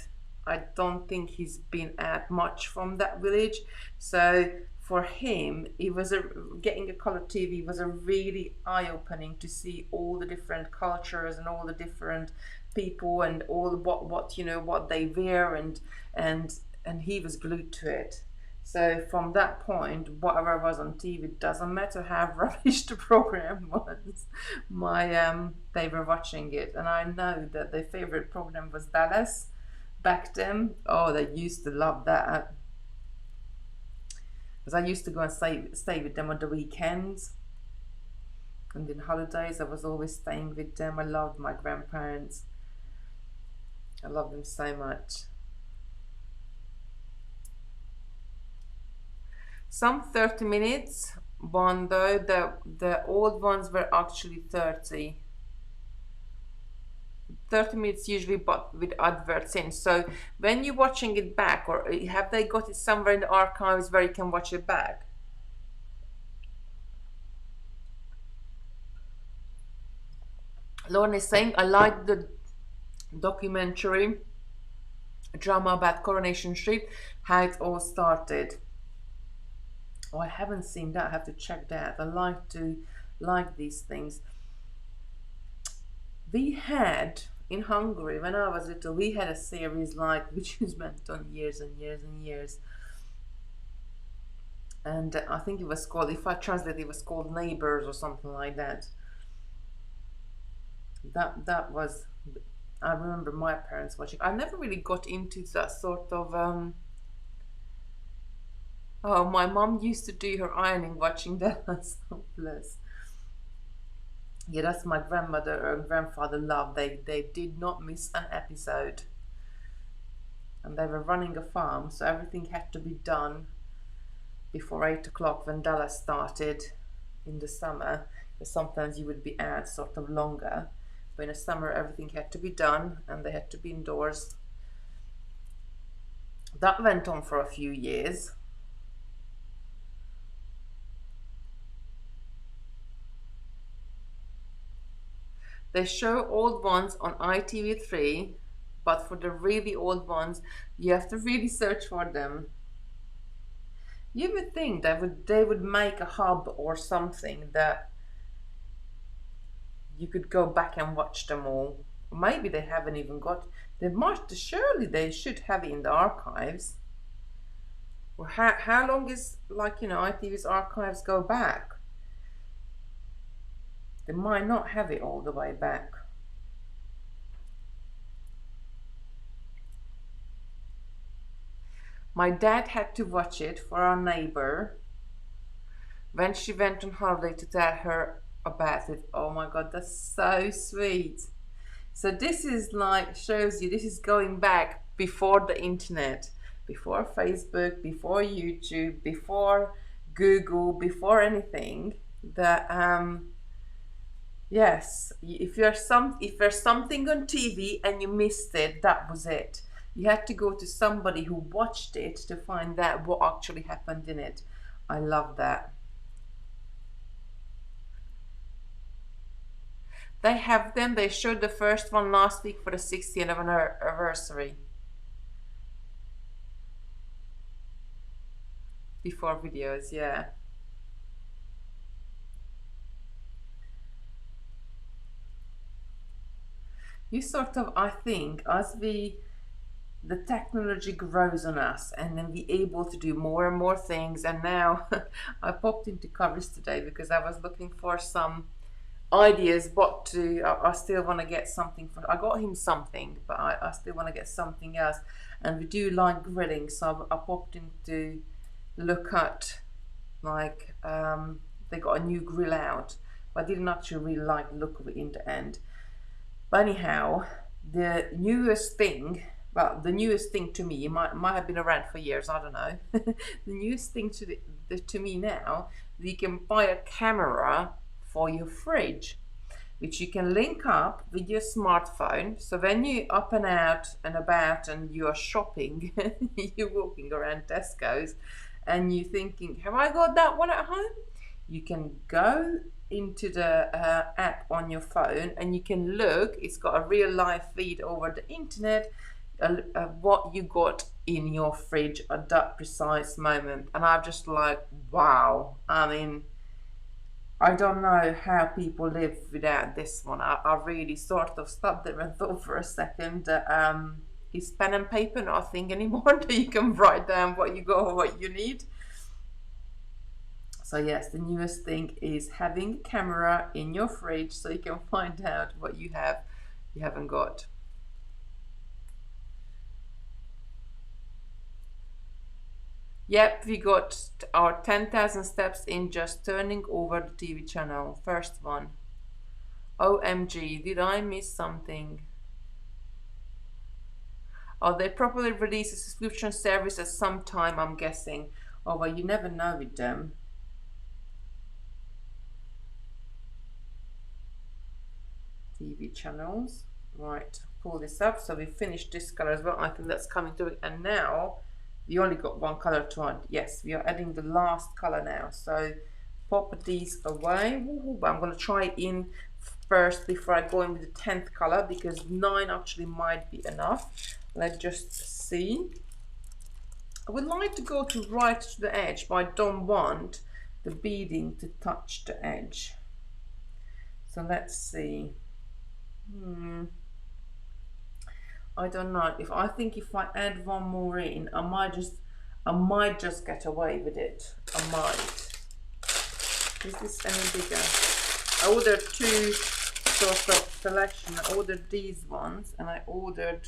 I don't think he's been out much from that village. So for him, it was getting a color TV was a really eye-opening to see all the different cultures and all the different people and all what you know what they wear, and he was glued to it. So from that point, whatever was on TV, doesn't matter how rubbish the program was, they were watching it. And I know that their favorite program was Dallas back then. Oh, they used to love that. Because I used to go and stay with them on the weekends. And in holidays, I was always staying with them. I loved my grandparents. I loved them so much. Some 30 minutes, one though, the old ones were actually 30 minutes usually, but with adverts in. So when you're watching it back, or have they got it somewhere in the archives where you can watch it back? Lauren is saying, I like the documentary drama about Coronation Street, how it all started. Oh, I haven't seen that. I have to check that. I like these things. We had in Hungary, when I was little, we had a series like which was went on years and years and years. And I think it was called, if I translate, it was called Neighbors or something like that. That was, I remember my parents watching. I never really got into that sort of oh, my mom used to do her ironing watching that. So bless. Yeah, that's my grandmother and grandfather love. They did not miss an episode. And they were running a farm, so everything had to be done before 8 o'clock when Dallas started in the summer. Because sometimes you would be out sort of longer. But in the summer everything had to be done and they had to be indoors. That went on for a few years. They show old ones on ITV3, but for the really old ones, you have to really search for them. You would think that they would make a hub or something that you could go back and watch them all. Maybe they haven't even got, they must, surely they should have it in the archives. Well, how long is, like, you know, ITV's archives go back? They might not have it all the way back. My dad had to watch it for our neighbor when she went on holiday to tell her about it. Oh my God, that's so sweet. So this is like, shows you, this is going back before the internet, before Facebook, before YouTube, before Google, before anything. That yes, if there's something on TV and you missed it, that was it. You had to go to somebody who watched it to find out what actually happened in it. I love that. They have them. They showed the first one last week for the 60th anniversary. Before videos, yeah. You sort of, I think, as the technology grows on us and then we're able to do more and more things. And now I popped into covers today because I was looking for some ideas what to, I still want to get something for, I got him something, but I still want to get something else. And we do like grilling, so I popped in to look at, like, they got a new grill out, but I didn't actually really like the look of it in the end. But anyhow, the newest thing, well, the newest thing to me, it might have been around for years, I don't know. The newest thing to me now, you can buy a camera for your fridge, which you can link up with your smartphone. So when you're up and out and about and you are shopping, you're walking around Tesco's and you're thinking, have I got that one at home? You can go into the app on your phone and you can look, it's got a real live feed over the internet, what you got in your fridge at that precise moment. And I'm just like, wow. I mean, I don't know how people live without this one. I really sort of stopped there and thought for a second that is pen and paper not a thing anymore, that you can write down what you got or what you need. So yes, the newest thing is having a camera in your fridge so you can find out what you haven't got. Yep, we got our 10,000 steps in just turning over the TV channel. First one. OMG, did I miss something? Oh, they probably release a subscription service at some time, I'm guessing. Oh, well, you never know with them. TV channels. Right, pull this up. So we finished this color as well. I think that's coming to it. And now we only got one color to add. Yes, we are adding the last color now. So pop these away. But I'm going to try in first before I go in with the 10th color, because 9 actually might be enough. Let's just see. I would like to go to right to the edge, but I don't want the beading to touch the edge. So let's see. I don't know. I think if I add one more in, I might just get away with it. I might. Is this any bigger? I ordered 2 sort of selection. I ordered these ones and I ordered,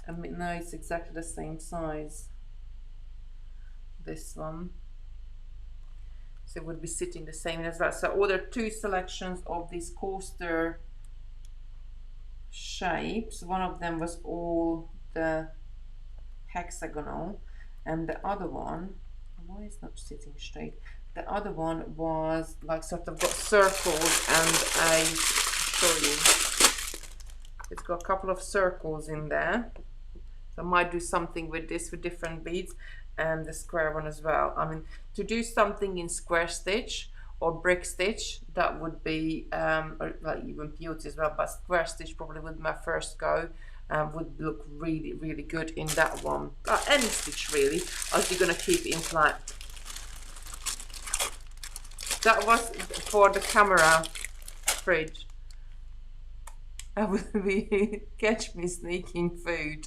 I mean, no, it's exactly the same size. This one. So it would be sitting the same as that. So I ordered 2 selections of these coaster shapes. One of them was all the hexagonal, and the other one, why is not sitting straight? The other one was like sort of got circles, and I show you, it's got a couple of circles in there. So I might do something with this with different beads, and the square one as well. I mean, to do something in square stitch or brick stitch, that would be or like even peyote as well, but square stitch probably would be my first go. Would look really, really good in that one. Any stitch really, as you're gonna keep in flat. That was for the camera. fridge. That would be catch me sneaking food.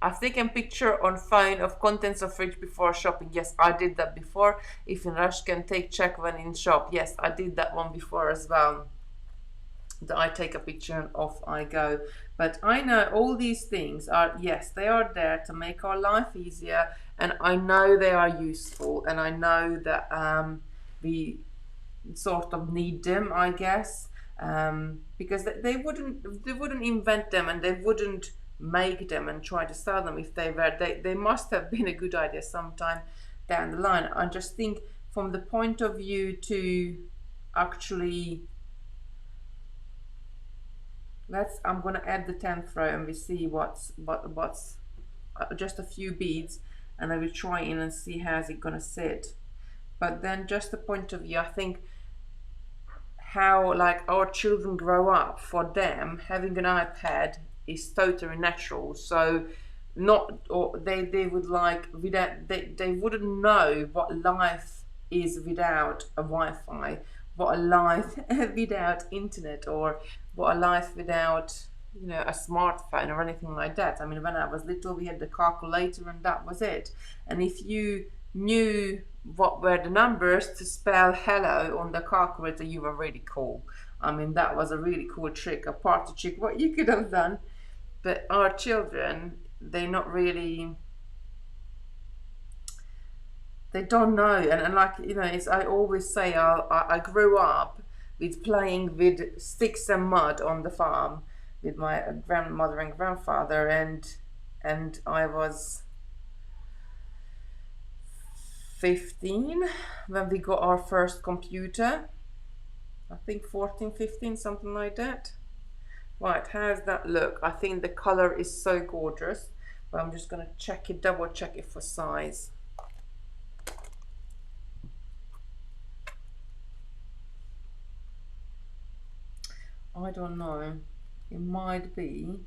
I've taken picture on phone of contents of fridge before shopping. Yes, I did that before. If in rush, can take check when in shop. Yes, I did that one before as well. That I take a picture and off I go. But I know all these things are, yes, they are there to make our life easier, and I know they are useful, and I know that we sort of need them, I guess, because they wouldn't invent them, and they wouldn't make them and try to sell them if they must have been a good idea sometime down the line. I just think from the point of view to actually, I'm gonna add the 10th row and we see what's just a few beads, and I will try in and see how's it gonna sit. But then just the point of view, I think how like our children grow up, for them having an iPad is totally natural. So not, or they would like, without, they wouldn't know what life is without a Wi-Fi, what a life without internet, or what a life without, you know, a smartphone or anything like that. I mean, when I was little, we had the calculator and that was it. And if you knew what were the numbers to spell hello on the calculator, you were really cool. I mean, that was a really cool trick, a party trick, what you could have done. But our children, they're not really, they don't know. And like, you know, it's, I always say, I grew up with playing with sticks and mud on the farm with my grandmother and grandfather, and I was 15 when we got our first computer. I think 14, 15, something like that. Right, how's that look? I think the color is so gorgeous, but I'm just gonna check it, double check it for size. I don't know, it might be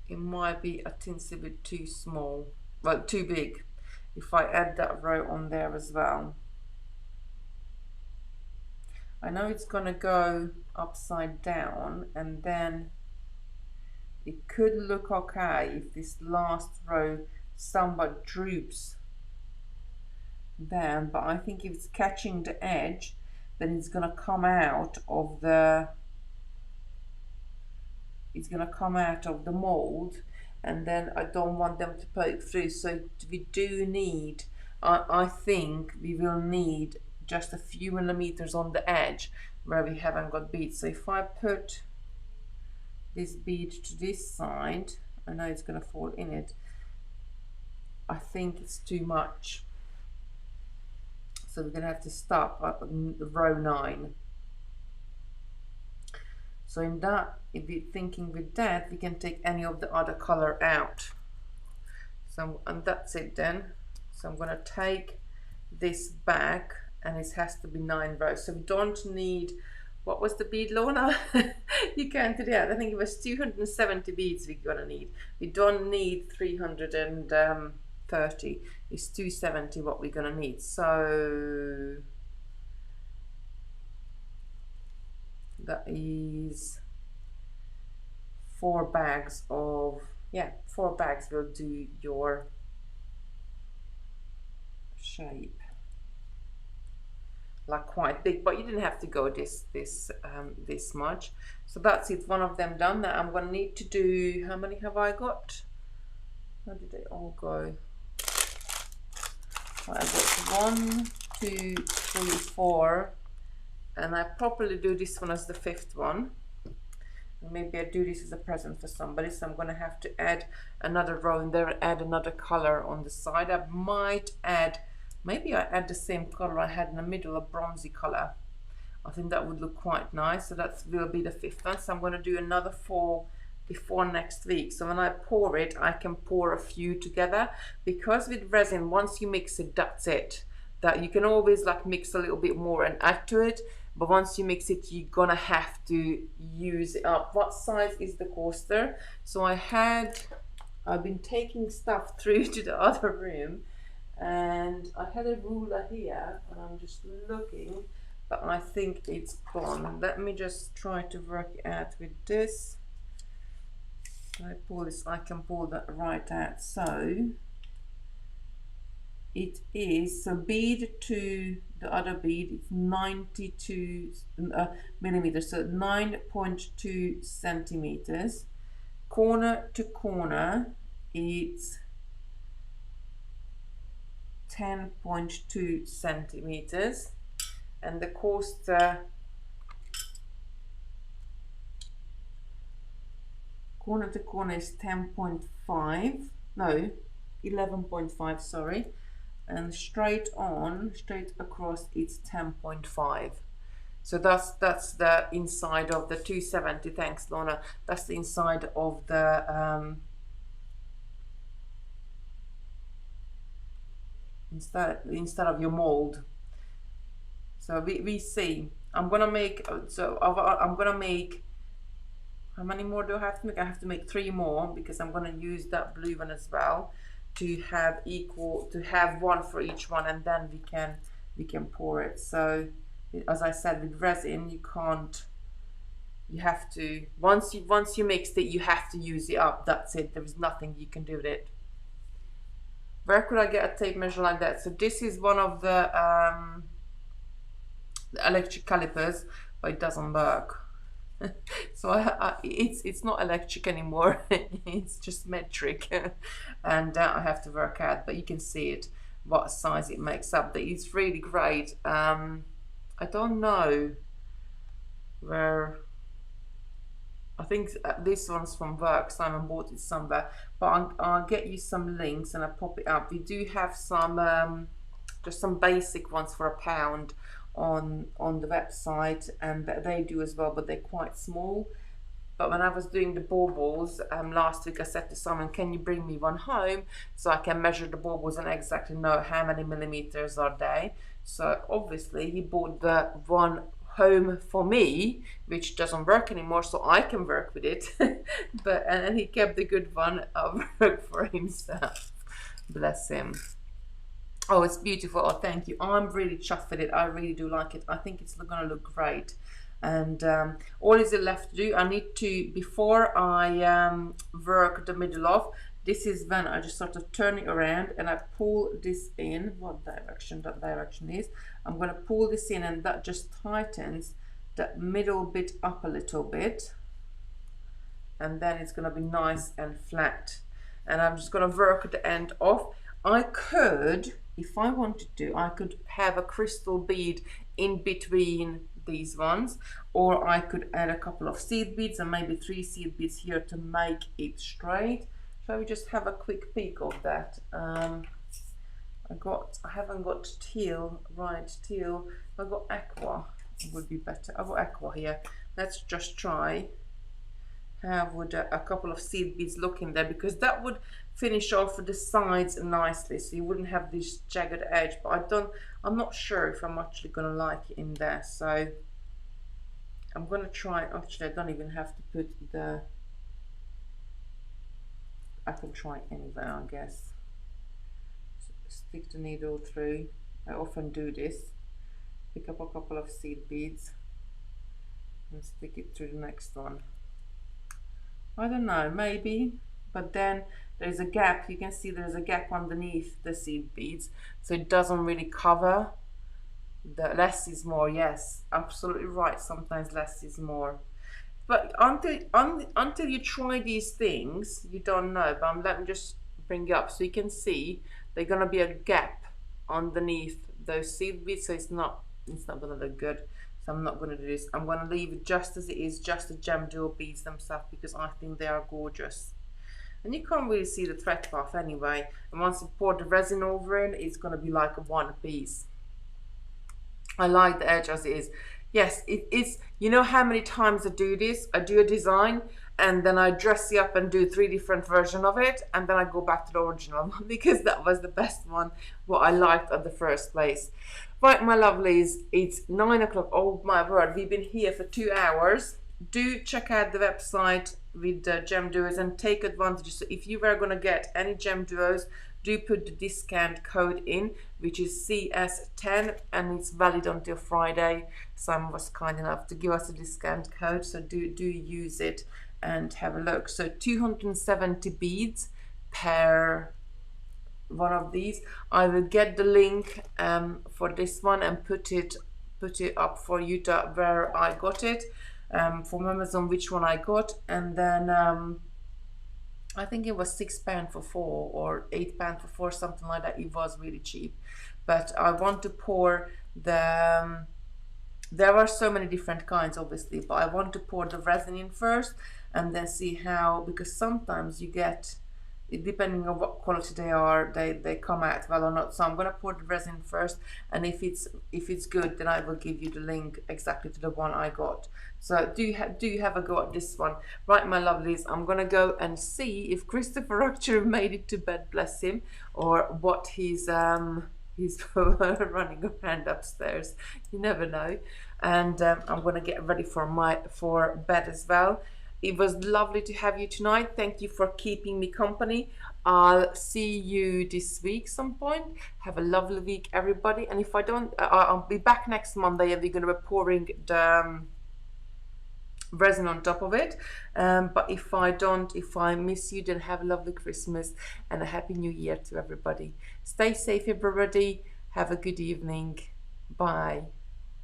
a teensy bit too small, well, too big. If I add that row on there as well, I know it's gonna go upside down, and then it could look okay if this last row somewhat droops down, but I think if it's catching the edge, then it's gonna come out of the mold, and then I don't want them to poke through. So we do need, I think we will need just a few millimeters on the edge where we haven't got beads. So if I put this bead to this side, I know it's going to fall in it, I think it's too much. So we're going to have to stop at row 9. So in that, if we're thinking with that, we can take any of the other color out. So, and that's it then. So I'm going to take this back, and it has to be 9 rows. So we don't need, what was the bead, Lorna? You counted it out. I think it was 270 beads we're gonna need. We don't need 330. It's 270 what we're gonna need. So that is 4 bags of, yeah, 4 bags will do your shape. Like quite big, but you didn't have to go this much. So that's it, one of them done. Now I'm gonna need to do, how many have I got? How did they all go? I got 1, 2, 3, 4, and I probably do this one as the 5th one. And maybe I do this as a present for somebody, so I'm gonna have to add another row in there, add another color on the side. I might add, maybe I add the same color I had in the middle, a bronzy color. I think that would look quite nice. So that will be the 5th one. So I'm going to do another 4 before next week. So when I pour it, I can pour a few together, because with resin, once you mix it, that's it. That you can always like mix a little bit more and add to it, but once you mix it, you're gonna have to use it up. What size is the coaster? So I've been taking stuff through to the other room, And I had a ruler here and I'm just looking, but I think it's gone. Let me just try to work it out with this. I pull this, I can pull that right out. So it is, so bead to the other bead, it's 92 millimeters, so 9.2 centimeters. Corner to corner, it's 10.2 centimeters, and the coaster corner to corner is 10.5, no, 11.5, sorry, and straight across it's 10.5. So that's the inside of the 270. Thanks, Lorna. That's the inside of the instead of your mold. So we see. I'm gonna make. So I'm gonna make. How many more do I have to make? I have to make 3 more because I'm gonna use that blue one as well to have one for each one, and then we can pour it. So as I said, with resin you can't. You have to once you mixed it, you have to use it up. That's it. There is nothing you can do with it. Where could I get a tape measure like that? So this is one of the electric calipers, but it doesn't work. So it's not electric anymore. It's just metric, and I have to work out. But you can see it, what size it makes up. It's really great. I don't know where. I think this one's from work. Simon bought it somewhere, but I'll get you some links and I'll pop it up. We do have some just some basic ones for £1 on the website, and they do as well, but they're quite small. But when I was doing the baubles last week, I said to Simon, can you bring me one home so I can measure the baubles and exactly know how many millimeters are they. So obviously he bought the one home for me, which doesn't work anymore, so I can work with it. But and he kept the good one for himself. Bless him. Oh, it's beautiful. Oh, thank you. I'm really chuffed with it. I really do like it. I think it's gonna look great. And all is left to do, I need to, before I work the middle off, this is when I just sort of turn it around and I pull this in, what direction that direction is. I'm going to pull this in, and that just tightens that middle bit up a little bit, and then it's going to be nice and flat. And I'm just going to work the end off. I could, if I wanted to, I could have a crystal bead in between these ones, or I could add a couple of seed beads and maybe 3 seed beads here to make it straight. Shall we just have a quick peek of that? I haven't got teal, right, teal. I've got aqua, it would be better. I've got aqua here. Let's just try. How would a couple of seed beads look in there, because that would finish off the sides nicely, so you wouldn't have this jagged edge. But I'm not sure if I'm actually gonna like it in there, so I'm gonna try. Actually, I don't even have to put the. I can try anywhere, I guess. Stick the needle through. I often do this. Pick up a couple of seed beads and stick it through the next one. I don't know, maybe, but then there's a gap. You can see there's a gap underneath the seed beads, so it doesn't really cover. The less is more. Yes, absolutely right. Sometimes less is more. But until you try these things, you don't know. But let me just bring it up so you can see there's gonna be a gap underneath those seed beads, so it's not gonna look good. So I'm not gonna do this. I'm gonna leave it just as it is, just the gem jewel beads themselves, because I think they are gorgeous. And you can't really see the thread path anyway. And once you pour the resin over it, it's gonna be like one piece. I like the edge as it is. Yes, it is. You know how many times I do this? I do a design and then I dress it up and do 3 different versions of it, and then I go back to the original because that was the best one, what I liked at the first place. Right, my lovelies, it's 9 o'clock. Oh my word, we've been here for 2 hours. Do check out the website with the gem duos and take advantage. So if you were going to get any gem duos, do put the discount code in, which is CS10, and it's valid until Friday. Simon was kind enough to give us a discount code, so do use it and have a look. So 270 beads per one of these. I will get the link for this one and put it up for you to where I got it, from Amazon, which one I got, and then I think it was £6 for 4 or £8 for 4, something like that. It was really cheap. But I want to pour the there are so many different kinds, obviously, but I want to pour the resin in first and then see how, because sometimes you get, depending on what quality they are, they come out well or not. So I'm going to pour the resin first, and if it's good, then I will give you the link exactly to the one I got. So do you have a go at this one? Right, my lovelies, I'm going to go and see if Christopher actually made it to bed, bless him, or what he's running around upstairs. You never know. And I'm going to get ready for bed as well. It was lovely to have you tonight. Thank you for keeping me company. I'll see you this week some point. Have a lovely week, everybody. And if I don't, I'll be back next Monday, and we're going to be pouring the resin on top of it. But if I miss you, then have a lovely Christmas and a happy New Year to everybody. Stay safe, everybody. Have a good evening. Bye.